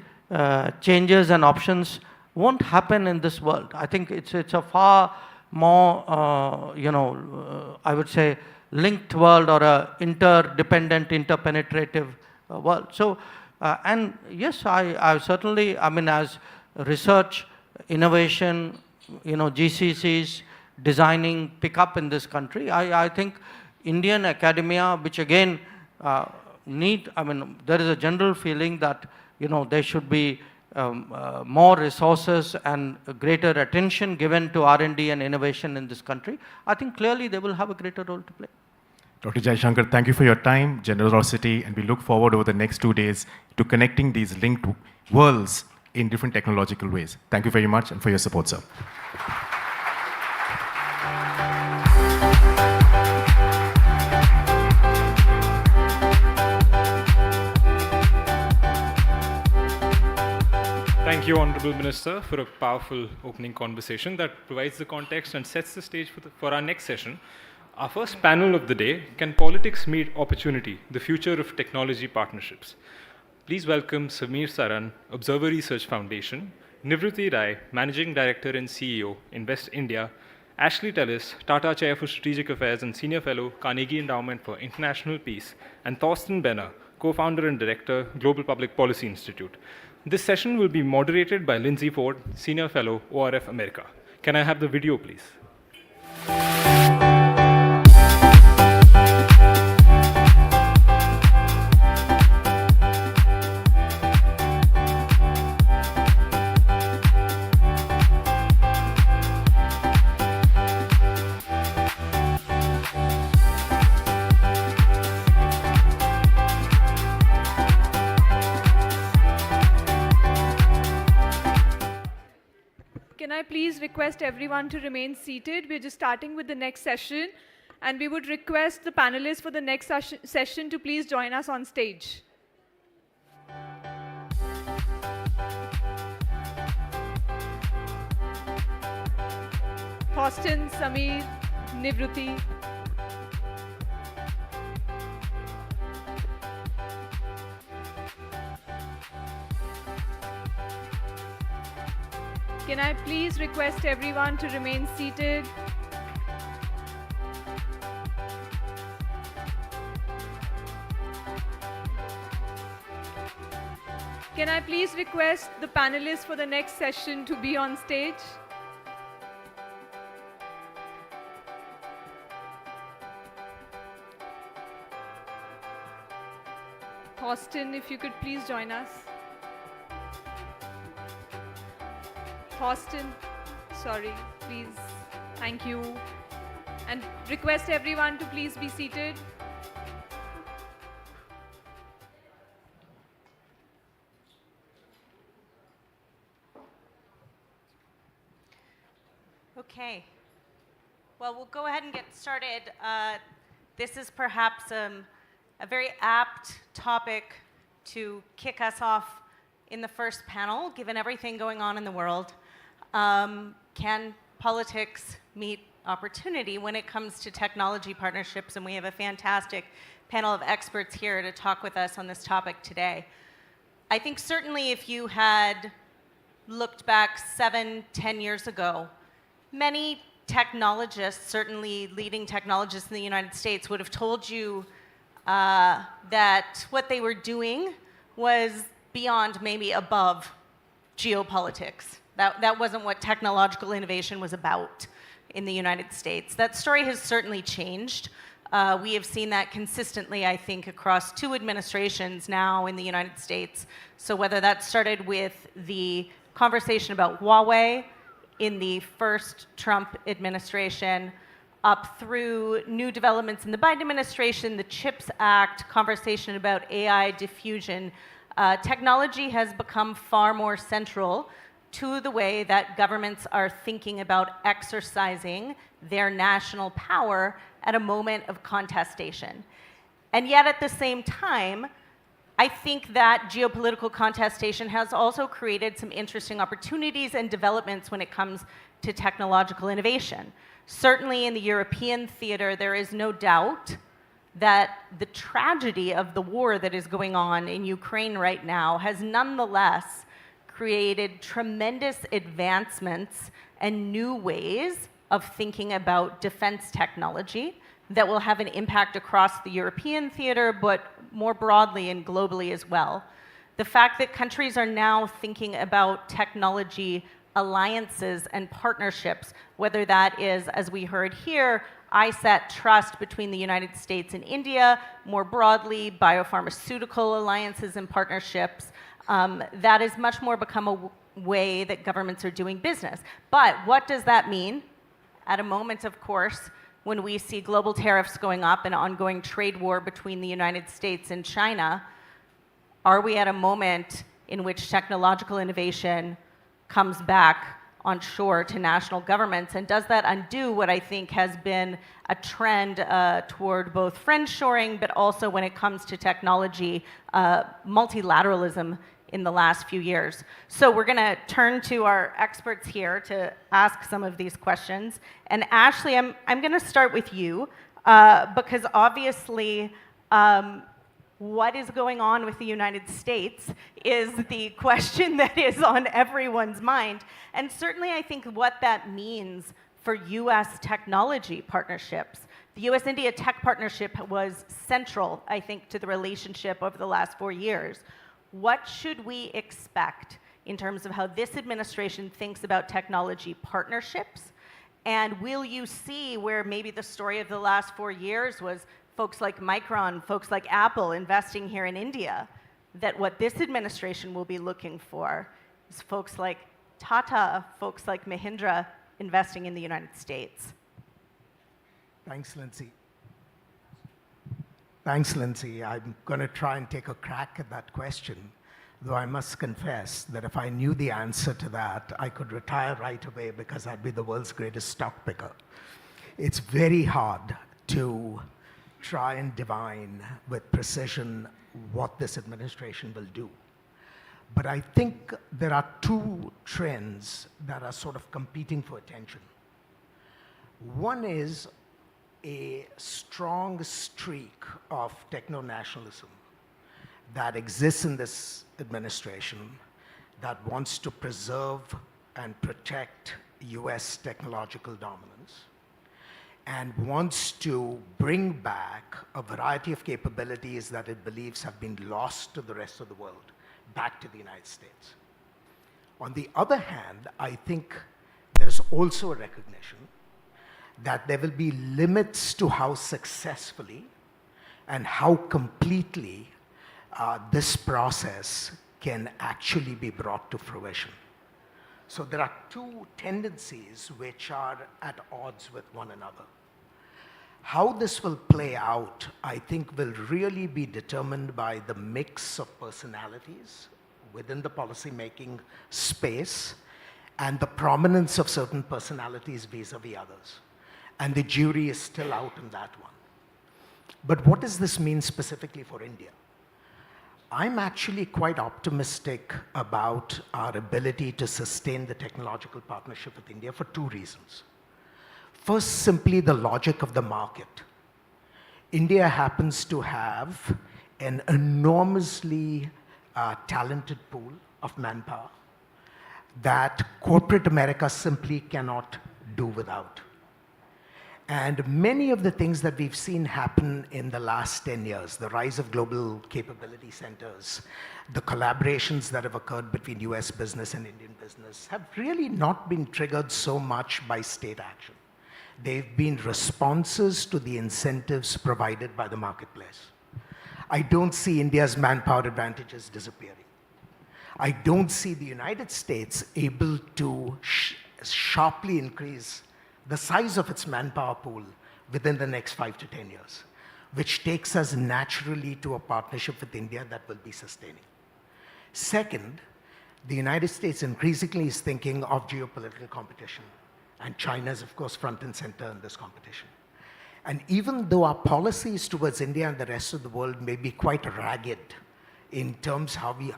changes and options won't happen in this world. I think it's a far more, I would say, linked world, or a interdependent, interpenetrative world. So, and yes, I certainly, as research, innovation, GCCs, designing pick up in this country, I think Indian academia, which again there is a general feeling that there should be more resources and greater attention given to R&D and innovation in this country. I think clearly they will have a greater role to play. Dr. Jaishankar, thank you for your time, generosity, and we look forward over the next 2 days to connecting these linked worlds in different technological ways. Thank you very much and for your support, sir. Thank you, Honorable Minister, for a powerful opening conversation that provides the context and sets the stage for our next session. Our first panel of the day, Can Politics Meet Opportunity? The Future of Technology Partnerships. Please welcome Samir Saran, Observer Research Foundation, Nivruti Rai, Managing Director and CEO, Invest India, Ashley Tellis, Tata Chair for Strategic Affairs and Senior Fellow, Carnegie Endowment for International Peace, and Thorsten Benner, Co-founder and Director, Global Public Policy Institute. This session will be moderated by Lindsay Ford, Senior Fellow, ORF America. Can I have the video, please? Can I please request everyone to remain seated? We're just starting with the next session, and we would request the panelists for the next session to please join us on stage. Thorsten, Samir, Nivruti. Can I please request everyone to remain seated? Can I please request the panelists for the next session to be on stage? Thorsten, if you could please join us. Thorsten, sorry, please, thank you. And request everyone to please be seated. Okay, well, we'll go ahead and get started. This is perhaps a very apt topic to kick us off in the first panel, given everything going on in the world. Can politics meet opportunity when it comes to technology partnerships? And we have a fantastic panel of experts here to talk with us on this topic today. I think certainly if you had looked back 7, 10 years ago, many technologists, certainly leading technologists in the United States, would have told you that what they were doing was beyond, maybe above geopolitics. That wasn't what technological innovation was about in the United States. That story has certainly changed. We have seen that consistently, I think, across 2 administrations now in the United States. So whether that started with the conversation about Huawei in the first Trump administration, up through new developments in the Biden administration, the CHIPS Act, conversation about AI diffusion, technology has become far more central to the way that governments are thinking about exercising their national power at a moment of contestation. And yet at the same time, I think that geopolitical contestation has also created some interesting opportunities and developments when it comes to technological innovation. Certainly in the European theater, there is no doubt that the tragedy of the war that is going on in Ukraine right now has nonetheless created tremendous advancements and new ways of thinking about defense technology that will have an impact across the European theater, but more broadly and globally as well. The fact that countries are now thinking about technology alliances and partnerships, whether that is, as we heard here, ISAT trust between the United States and India, more broadly, biopharmaceutical alliances and partnerships, that has much more become a way that governments are doing business. But what does that mean? At a moment, of course, when we see global tariffs going up and ongoing trade war between the United States and China, are we at a moment in which technological innovation comes back on shore to national governments? And does that undo what I think has been a trend toward both friendshoring, but also when it comes to technology, multilateralism in the last few years? So we're going to turn to our experts here to ask some of these questions. And Ashley, I'm going to start with you because obviously what is going on with the United States is the question that is on everyone's mind. And certainly I think what that means for US technology partnerships. The US-India tech partnership was central, I think, to the relationship over the last 4 years. What should we expect in terms of how this administration thinks about technology partnerships? And will you see where maybe the story of the last 4 years was folks like Micron, folks like Apple investing here in India, that what this administration will be looking for is folks like Tata, folks like Mahindra investing in the United States? Thanks, Lindsay. Thanks, Lindsay. I'm going to try and take a crack at that question, though I must confess that if I knew the answer to that, I could retire right away because I'd be the world's greatest stock picker. It's very hard to try and divine with precision what this administration will do. But I think there are 2 trends that are sort of competing for attention. One is a strong streak of techno-nationalism that exists in this administration that wants to preserve and protect US technological dominance and wants to bring back a variety of capabilities that it believes have been lost to the rest of the world back to the United States. On the other hand, I think there is also a recognition that there will be limits to how successfully and how completely this process can actually be brought to fruition. So there are 2 tendencies which are at odds with one another. How this will play out, I think, will really be determined by the mix of personalities within the policymaking space and the prominence of certain personalities vis-a-vis others. And the jury is still out on that one. But what does this mean specifically for India? I'm actually quite optimistic about our ability to sustain the technological partnership with India for 2 reasons. First, simply the logic of the market. India happens to have an enormously talented pool of manpower that corporate America simply cannot do without. And many of the things that we've seen happen in the last 10 years, the rise of global capability centers, the collaborations that have occurred between US business and Indian business, have really not been triggered so much by state action. They've been responses to the incentives provided by the marketplace. I don't see India's manpower advantages disappearing. I don't see the United States able to sharply increase the size of its manpower pool within the next 5 to 10 years, which takes us naturally to a partnership with India that will be sustaining. Second, the United States increasingly is thinking of geopolitical competition, and China is, of course, front and center in this competition. And even though our policies towards India and the rest of the world may be quite ragged in terms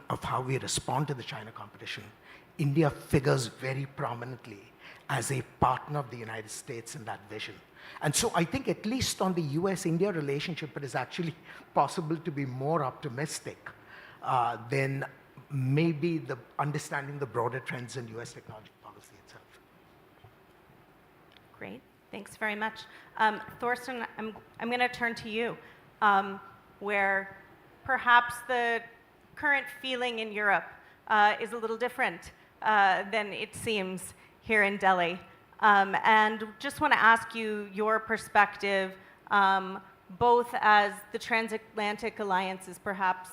of how we respond to the China competition, India figures very prominently as a partner of the United States in that vision. And so I think at least on the US-India relationship, it is actually possible to be more optimistic than maybe the understanding the broader trends in US technology policy itself. Great, thanks very much. Thorsten, I'm going to turn to you, where perhaps the current feeling in Europe is a little different than it seems here in Delhi. And just want to ask you your perspective, both as the transatlantic alliance is perhaps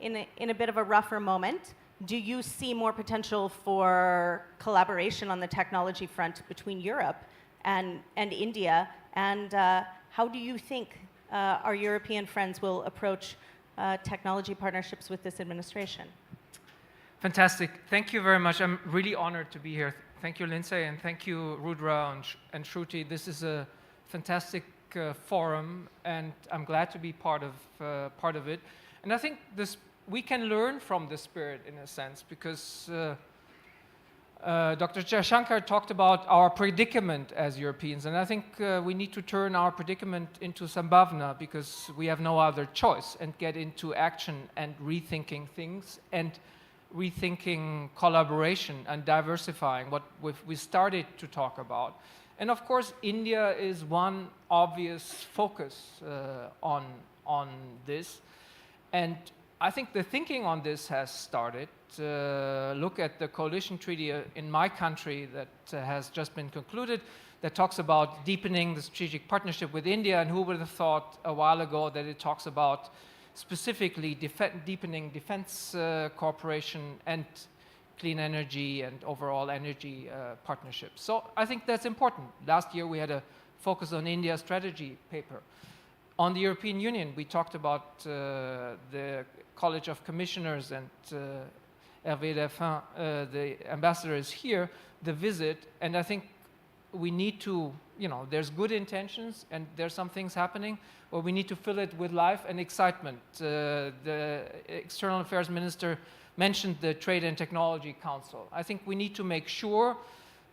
in a bit of a rougher moment. Do you see more potential for collaboration on the technology front between Europe and India? And how do you think our European friends will approach technology partnerships with this administration? Fantastic. Thank you very much. I'm really honored to be here. Thank you, Lindsay, and thank you, Rudra and Shruti. This is a fantastic forum, and I'm glad to be part of it. And I think we can learn from the spirit in a sense, because Dr. Jaishankar talked about our predicament as Europeans, and I think we need to turn our predicament into sambhavna, because we have no other choice, and get into action and rethinking things, and rethinking collaboration and diversifying what we started to talk about. And of course, India is one obvious focus on this. And I think the thinking on this has started. Look at the coalition treaty in my country that has just been concluded, that talks about deepening the strategic partnership with India, and who would have thought a while ago that it talks about specifically deepening defense cooperation and clean energy and overall energy partnerships. So I think that's important. Last year we had a focus on India strategy paper. On the European Union, we talked about the College of Commissioners, and Hervé Delphin, the ambassador, is here, the visit, and I think we need to, there's good intentions and there's some things happening, or we need to fill it with life and excitement. The External Affairs Minister mentioned the Trade and Technology Council. I think we need to make sure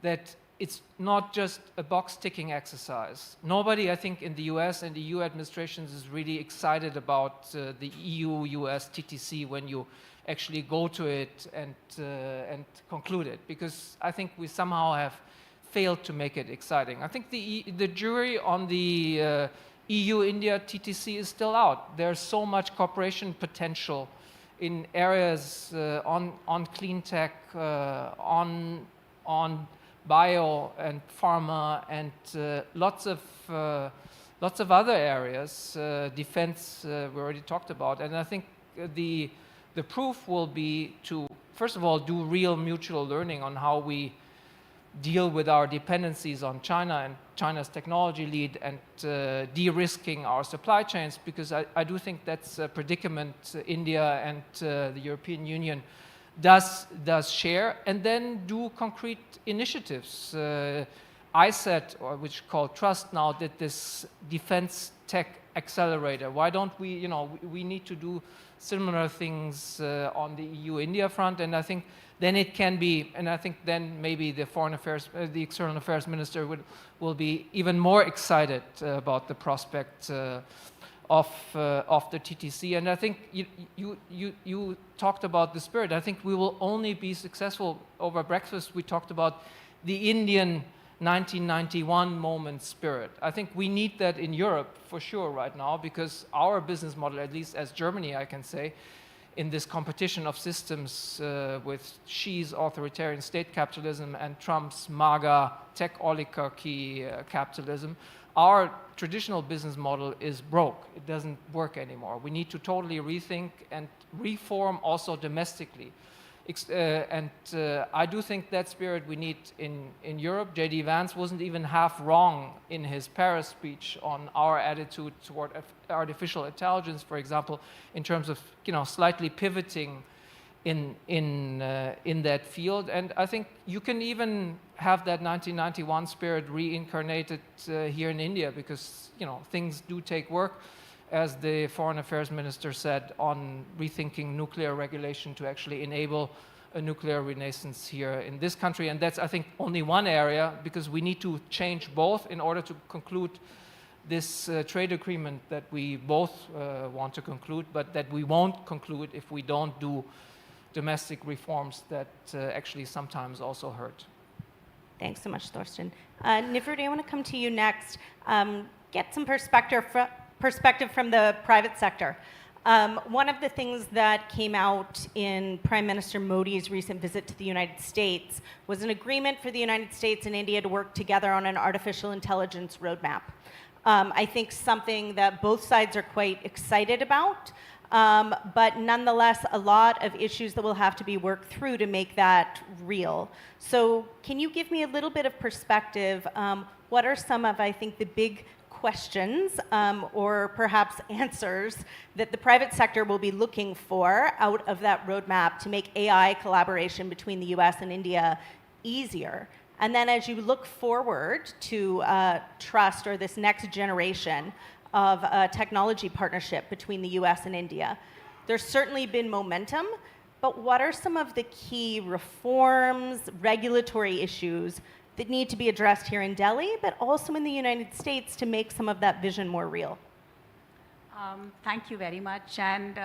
that it's not just a box-ticking exercise. Nobody, I think, in the US and the EU administrations is really excited about the EU-US TTC when you actually go to it and conclude it, because I think we somehow have failed to make it exciting. I think the jury on the EU-India TTC is still out. There's so much cooperation potential in areas on clean tech, on bio and pharma, and lots of other areas. Defense, we already talked about, and I think the proof will be to, first of all, do real mutual learning on how we deal with our dependencies on China and China's technology lead, and de-risking our supply chains, because I do think that's a predicament India and the European Union does share, and then do concrete initiatives. ISET, or which is called Trust now, did this defense tech accelerator. Why don't we, we need to do similar things on the EU-India front, and I think then it can be, and I think then maybe the foreign affairs, the external affairs minister will be even more excited about the prospect of the TTC. And I think you talked about the spirit. I think we will only be successful. Over breakfast we talked about the Indian 1991 moment spirit. I think we need that in Europe for sure right now, because our business model, at least as Germany, I can say, in this competition of systems with Xi's authoritarian state capitalism and Trump's MAGA tech oligarchy capitalism, our traditional business model is broke. It doesn't work anymore. We need to totally rethink and reform also domestically. I do think that spirit we need in Europe. J.D. Vance wasn't even half wrong in his Paris speech on our attitude toward artificial intelligence, for example, in terms of slightly pivoting in that field. And I think you can even have that 1991 spirit reincarnated here in India, because things do take work, as the Foreign Affairs Minister said, on rethinking nuclear regulation to actually enable a nuclear renaissance here in this country. And that's, I think, only one area, because we need to change both in order to conclude this trade agreement that we both want to conclude, but that we won't conclude if we don't do domestic reforms that actually sometimes also hurt. Thanks so much, Thorsten. Nifruti, I want to come to you next. Get some perspective from the private sector. One of the things that came out in Prime Minister Modi's recent visit to the United States was an agreement for the United States and India to work together on an artificial intelligence roadmap. I think something that both sides are quite excited about, but nonetheless a lot of issues that will have to be worked through to make that real. So can you give me a little bit of perspective? What are some of, I think, the big questions or perhaps answers that the private sector will be looking for out of that roadmap to make AI collaboration between the US and India easier? And then as you look forward to trust, or this next generation of technology partnership between the US and India, there's certainly been momentum, but what are some of the key reforms, regulatory issues that need to be addressed here in Delhi, but also in the United States to make some of that vision more real? Thank you very much. And,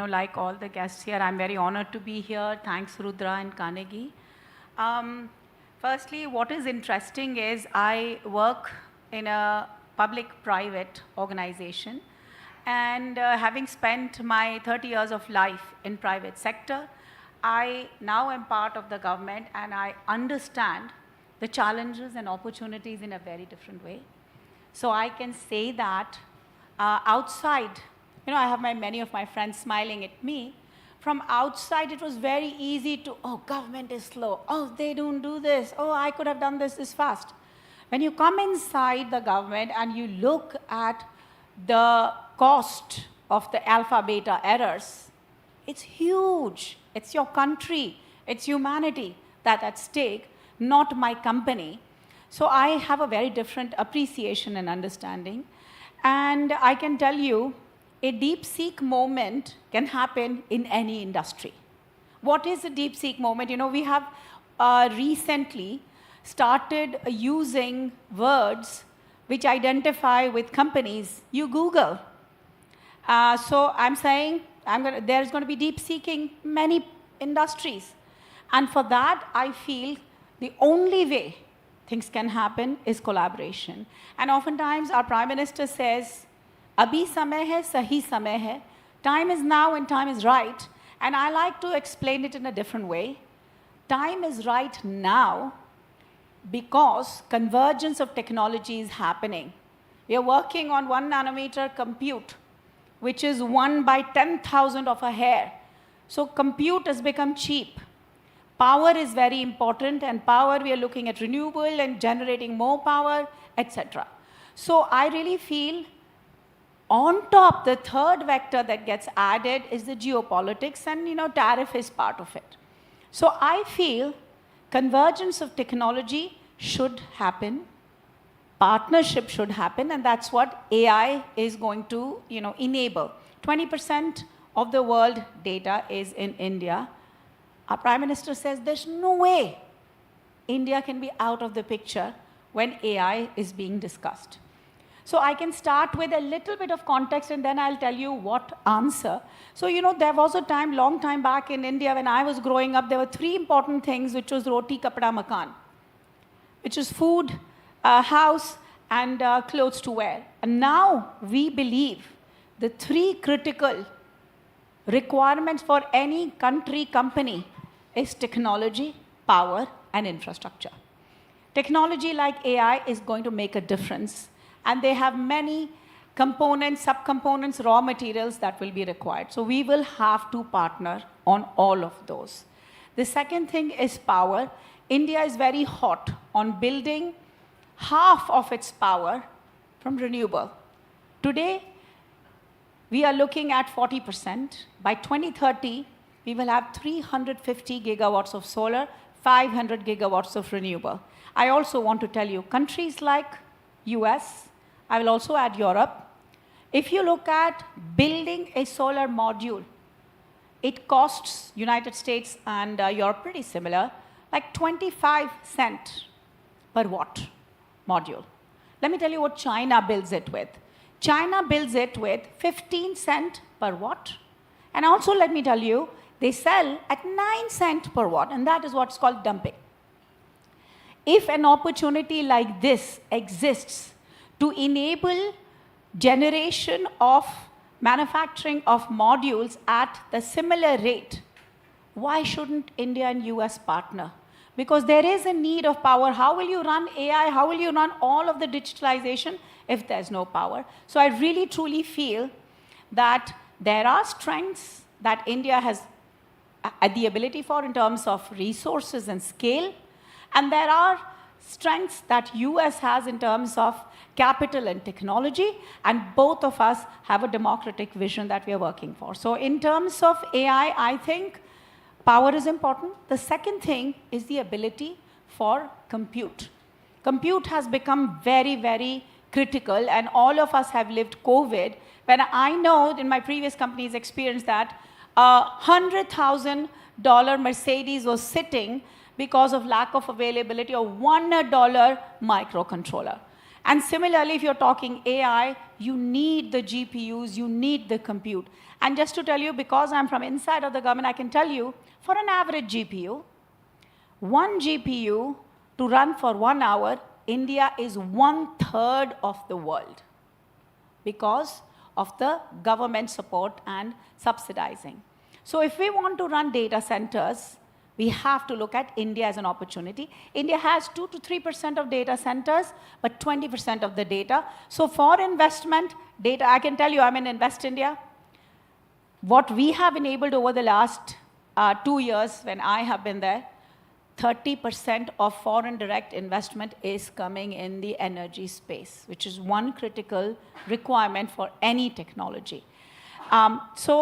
like all the guests here, I'm very honored to be here. Thanks, Rudra and Carnegie. Firstly, what is interesting is I work in a public-private organization. And having spent my 30 years of life in private sector, I now am part of the government, and I understand the challenges and opportunities in a very different way. So I can say that outside, I have many of my friends smiling at me. From outside, it was very easy to, oh, government is slow. Oh, they don't do this. Oh, I could have done this fast. When you come inside the government and you look at the cost of the alpha beta errors, it's huge. It's your country, it's humanity that's at stake, not my company. So I have a very different appreciation and understanding. And I can tell you, a DeepSeek moment can happen in any industry. What is a DeepSeek moment? We have recently started using words which identify with companies. You Google. So I'm saying there's going to be deep-seeking many industries. And for that, I feel the only way things can happen is collaboration. And oftentimes, our Prime Minister says, Abhi samay hai, sahi samay hai. Time is now and time is right. And I like to explain it in a different way. Time is right now because convergence of technology is happening. We are working on 1 nanometer compute, which is 1 by 10,000 of a hair. So compute has become cheap. Power is very important, and power, we are looking at renewable and generating more power, etc. So I really feel on top, the third vector that gets added is the geopolitics, and tariff is part of it. So I feel convergence of technology should happen, partnership should happen, and that's what AI is going to enable. 20% of the world data is in India. Our Prime Minister says there's no way India can be out of the picture when AI is being discussed. So I can start with a little bit of context, and then I'll tell you what answer. So, there was a time, long time back in India when I was growing up, there were 3 important things, which was roti, kapda, makan. which is food, house, and clothes to wear. And now we believe the three critical requirements for any country, company is technology, power, and infrastructure. Technology like AI is going to make a difference, and they have many components, subcomponents, raw materials that will be required. So we will have to partner on all of those. The second thing is power. India is very hot on building half of its power from renewable. Today, we are looking at 40%. By 2030, we will have 350 gigawatts of solar, 500 gigawatts of renewable. I also want to tell you, countries like US, I will also add Europe, if you look at building a solar module, it costs United States and Europe pretty similar, like 25 cents per watt module. Let me tell you what China builds it with. China builds it with 15 cents per watt. And also let me tell you, they sell at 9 cents per watt, and that is what's called dumping. If an opportunity like this exists to enable generation of manufacturing of modules at the similar rate, why shouldn't India and US partner? Because there is a need of power. How will you run AI? How will you run all of the digitalization if there's no power? So I really truly feel that there are strengths that India has the ability for in terms of resources and scale, and there are strengths that US has in terms of capital and technology, and both of us have a democratic vision that we are working for. So in terms of AI, I think power is important. The second thing is the ability for compute. Compute has become very, very critical, and all of us have lived COVID, when I know in my previous company's experience that a $100,000 Mercedes was sitting because of lack of availability of $1 microcontroller. And similarly, if you're talking AI, you need the GPUs, you need the compute. And just to tell you, because I'm from inside of the government, I can tell you, for an average GPU, one GPU to run for 1 hour, India is 1/3 of the world because of the government support and subsidizing. So if we want to run data centers, we have to look at India as an opportunity. India has 2 to 3% of data centers, but 20% of the data. So for investment, data, I can tell you, I'm in Invest India. What we have enabled over the last 2 years when I have been there, 30% of foreign direct investment is coming in the energy space, which is one critical requirement for any technology. So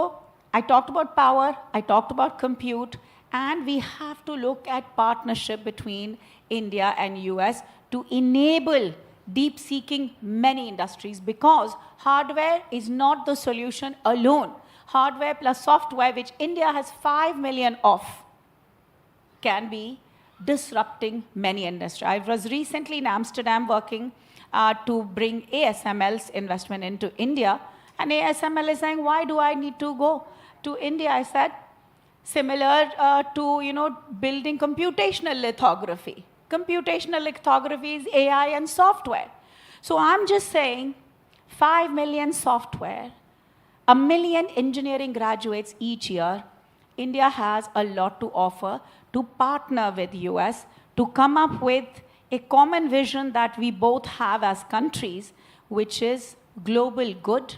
I talked about power, I talked about compute, and we have to look at partnership between India and US to enable deep seeking many industries, because hardware is not the solution alone. Hardware plus software, which India has 5 million of, can be disrupting many industries. I was recently in Amsterdam working to bring ASML's investment into India, and ASML is saying, why do I need to go to India? I said, similar to building computational lithography. Computational lithography is AI and software. So I'm just saying 5 million software, 1 million engineering graduates each year. India has a lot to offer to partner with US to come up with a common vision that we both have as countries, which is global good,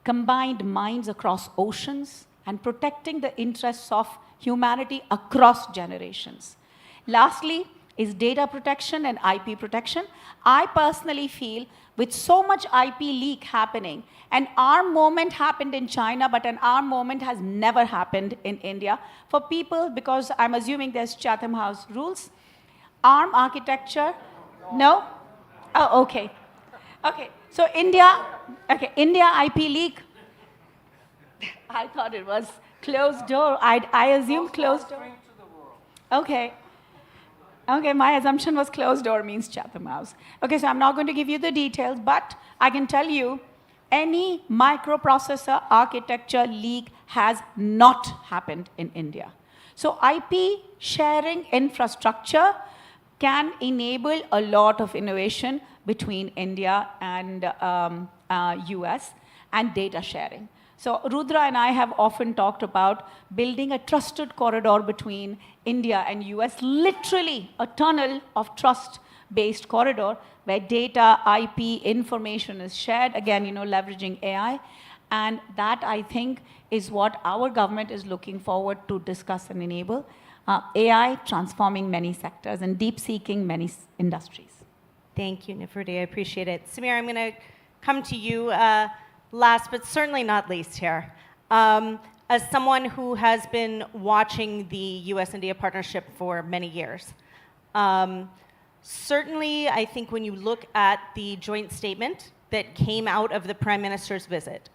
combined minds across oceans, and protecting the interests of humanity across generations. Lastly is data protection and IP protection. I personally feel with so much IP leak happening, an ARM moment happened in China, but an ARM moment has never happened in India. For people, because I'm assuming there's Chatham House rules, ARM architecture, no? Oh, okay. Okay, so India IP leak, I thought it was closed door. I assumed closed door. Okay. Okay, my assumption was closed door means Chatham House. Okay, so I'm not going to give you the details, but I can tell you any microprocessor architecture leak has not happened in India. So IP sharing infrastructure can enable a lot of innovation between India and US and data sharing. So Rudra and I have often talked about building a trusted corridor between India and US, literally a tunnel of trust-based corridor where data, IP, information is shared, again, leveraging AI. And that, I think, is what our government is looking forward to discuss and enable. AI transforming many sectors and deep-seeking many industries. Thank you, Nifruti. I appreciate it. Samir, I'm going to come to you last, but certainly not least here. As someone who has been watching the US-India partnership for many years, certainly I think when you look at the joint statement that came out of the Prime Minister's visit,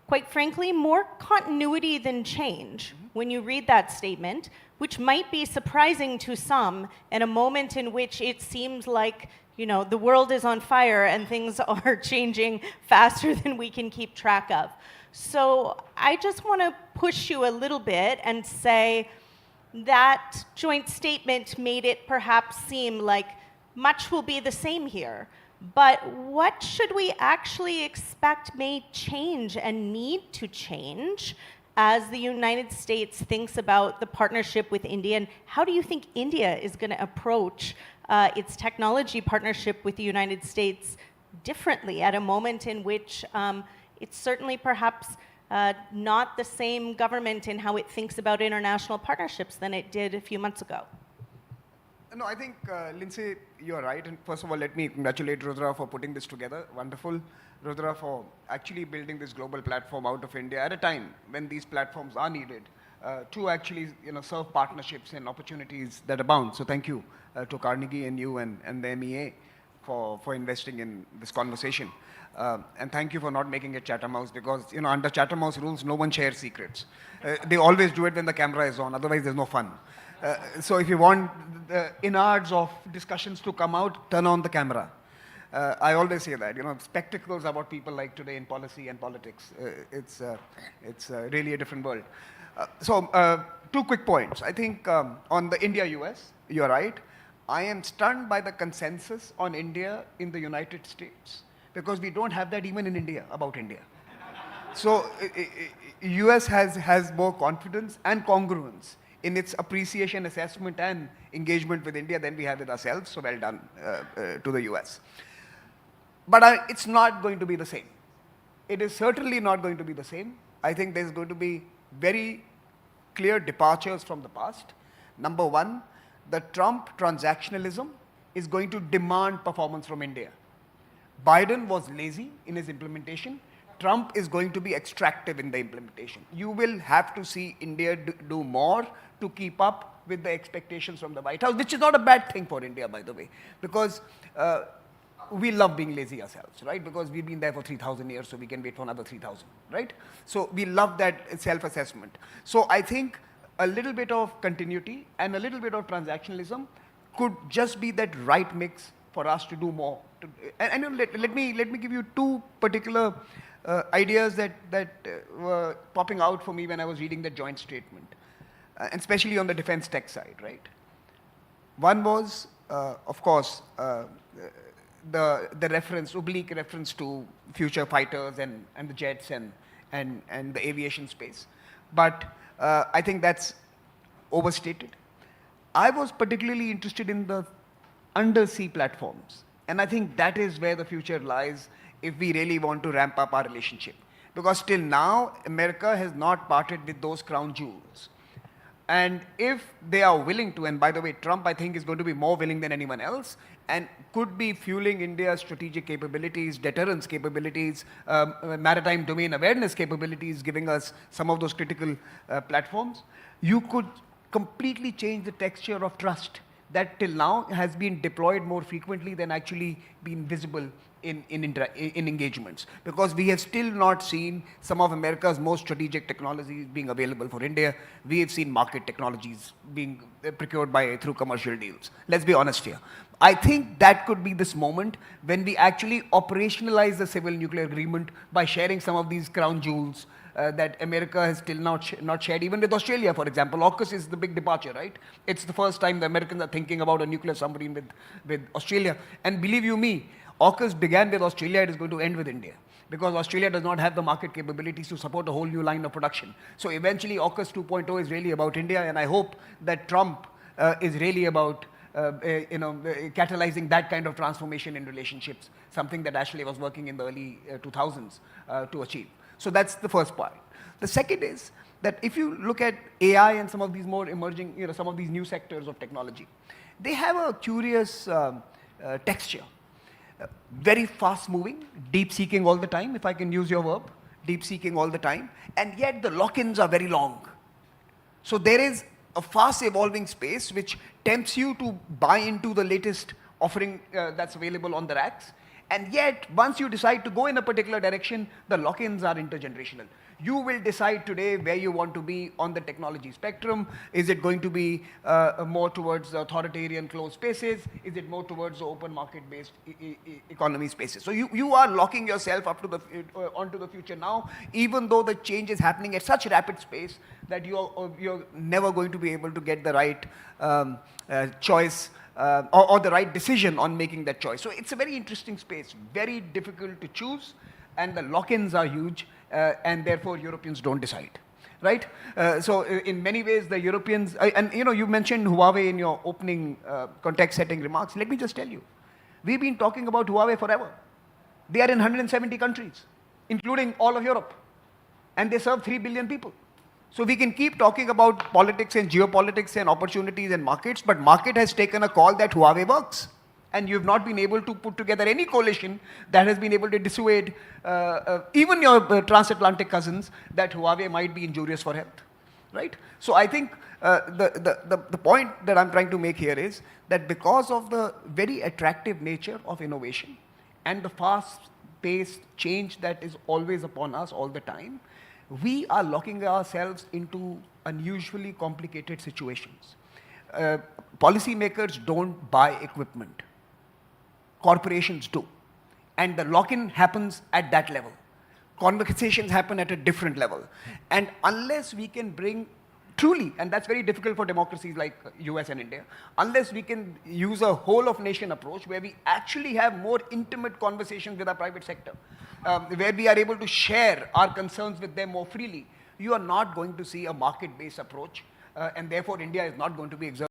quite frankly, more continuity than change when you read that statement, which might be surprising to some in a moment in which it seems like the world is on fire and things are changing faster than we can keep track of. So I just want to push you a little bit and say that joint statement made it perhaps seem like much will be the same here. But what should we actually expect may change and need to change as the United States thinks about the partnership with India? And how do you think India is going to approach its technology partnership with the United States differently at a moment in which it's certainly perhaps not the same government in how it thinks about international partnerships than it did a few months ago? No, I think, Lindsay, you're right. And first of all, let me congratulate Rudra for putting this together. Wonderful, Rudra, for actually building this global platform out of India at a time when these platforms are needed to actually serve partnerships and opportunities that abound. So thank you to Carnegie and you and the MEA for investing in this conversation. And thank you for not making it Chatham House, because under Chatham House rules, no one shares secrets. They always do it when the camera is on, otherwise there's no fun. So if you want the innards of discussions to come out, turn on the camera. I always say that, spectacles are what people like today in policy and politics. It's really a different world. So 2 quick points. I think on the India-US, you're right. I am stunned by the consensus on India in the United States, because we don't have that even in India about India. So US has more confidence and congruence in its appreciation, assessment, and engagement with India than we have with ourselves. So well done to the US. But it's not going to be the same. It is certainly not going to be the same. I think there's going to be very clear departures from the past. Number one, the Trump transactionalism is going to demand performance from India. Biden was lazy in his implementation. Trump is going to be extractive in the implementation. You will have to see India do more to keep up with the expectations from the White House, which is not a bad thing for India, by the way, because we love being lazy ourselves, right? Because we've been there for 3,000 years, so we can wait for another 3,000, right? So we love that self-assessment. So I think a little bit of continuity and a little bit of transactionalism could just be that right mix for us to do more. And let me give you 2 particular ideas that were popping out for me when I was reading the joint statement, and especially on the defense tech side, right? One was, of course, the oblique reference to future fighters and the jets and the aviation space. But I think that's overstated. I was particularly interested in the undersea platforms. And I think that is where the future lies if we really want to ramp up our relationship. Because till now, America has not parted with those crown jewels. And if they are willing to, and by the way, Trump, I think, is going to be more willing than anyone else, and could be fueling India's strategic capabilities, deterrence capabilities, maritime domain awareness capabilities, giving us some of those critical platforms, you could completely change the texture of trust that till now has been deployed more frequently than actually been visible in engagements. Because we have still not seen some of America's most strategic technologies being available for India. We have seen market technologies being procured through commercial deals. Let's be honest here. I think that could be this moment when we actually operationalize the civil nuclear agreement by sharing some of these crown jewels that America has still not shared, even with Australia, for example. AUKUS is the big departure, right? It's the first time the Americans are thinking about a nuclear submarine with Australia. And believe you me, AUKUS began with Australia, it is going to end with India, because Australia does not have the market capabilities to support a whole new line of production. So eventually AUKUS 2.0 is really about India, and I hope that Trump is really about catalyzing that kind of transformation in relationships, something that Ashley was working in the early 2000s to achieve. So that's the first part. The second is that if you look at AI and some of these more emerging, some of these new sectors of technology, they have a curious texture. Very fast moving, deep seeking all the time, if I can use your verb, deep seeking all the time, and yet the lock-ins are very long. So there is a fast evolving space which tempts you to buy into the latest offering that's available on the racks. And yet, once you decide to go in a particular direction, the lock-ins are intergenerational. You will decide today where you want to be on the technology spectrum. Is it going to be more towards the authoritarian closed spaces? Is it more towards the open market-based economy spaces? So you are locking yourself up to onto the future now, even though the change is happening at such rapid pace that you're never going to be able to get the right choice or the right decision on making that choice. So it's a very interesting space, very difficult to choose, and the lock-ins are huge, and therefore Europeans don't decide, right? So in many ways, the Europeans, and you mentioned Huawei in your opening context-setting remarks. Let me just tell you, we've been talking about Huawei forever. They are in 170 countries, including all of Europe, and they serve 3 billion people. So we can keep talking about politics and geopolitics and opportunities and markets, but market has taken a call that Huawei works. And you've not been able to put together any coalition that has been able to dissuade even your transatlantic cousins that Huawei might be injurious for health, right? So I think the point that I'm trying to make here is that because of the very attractive nature of innovation and the fast-paced change that is always upon us all the time, we are locking ourselves into unusually complicated situations. Policymakers don't buy equipment. Corporations do. And the lock-in happens at that level. Conversations happen at a different level. And unless we can bring truly, and that's very difficult for democracies like US and India, unless we can use a whole of nation approach where we actually have more intimate conversations with our private sector, where we are able to share our concerns with them more freely, you are not going to see a market-based approach, and therefore India is not going to be exerted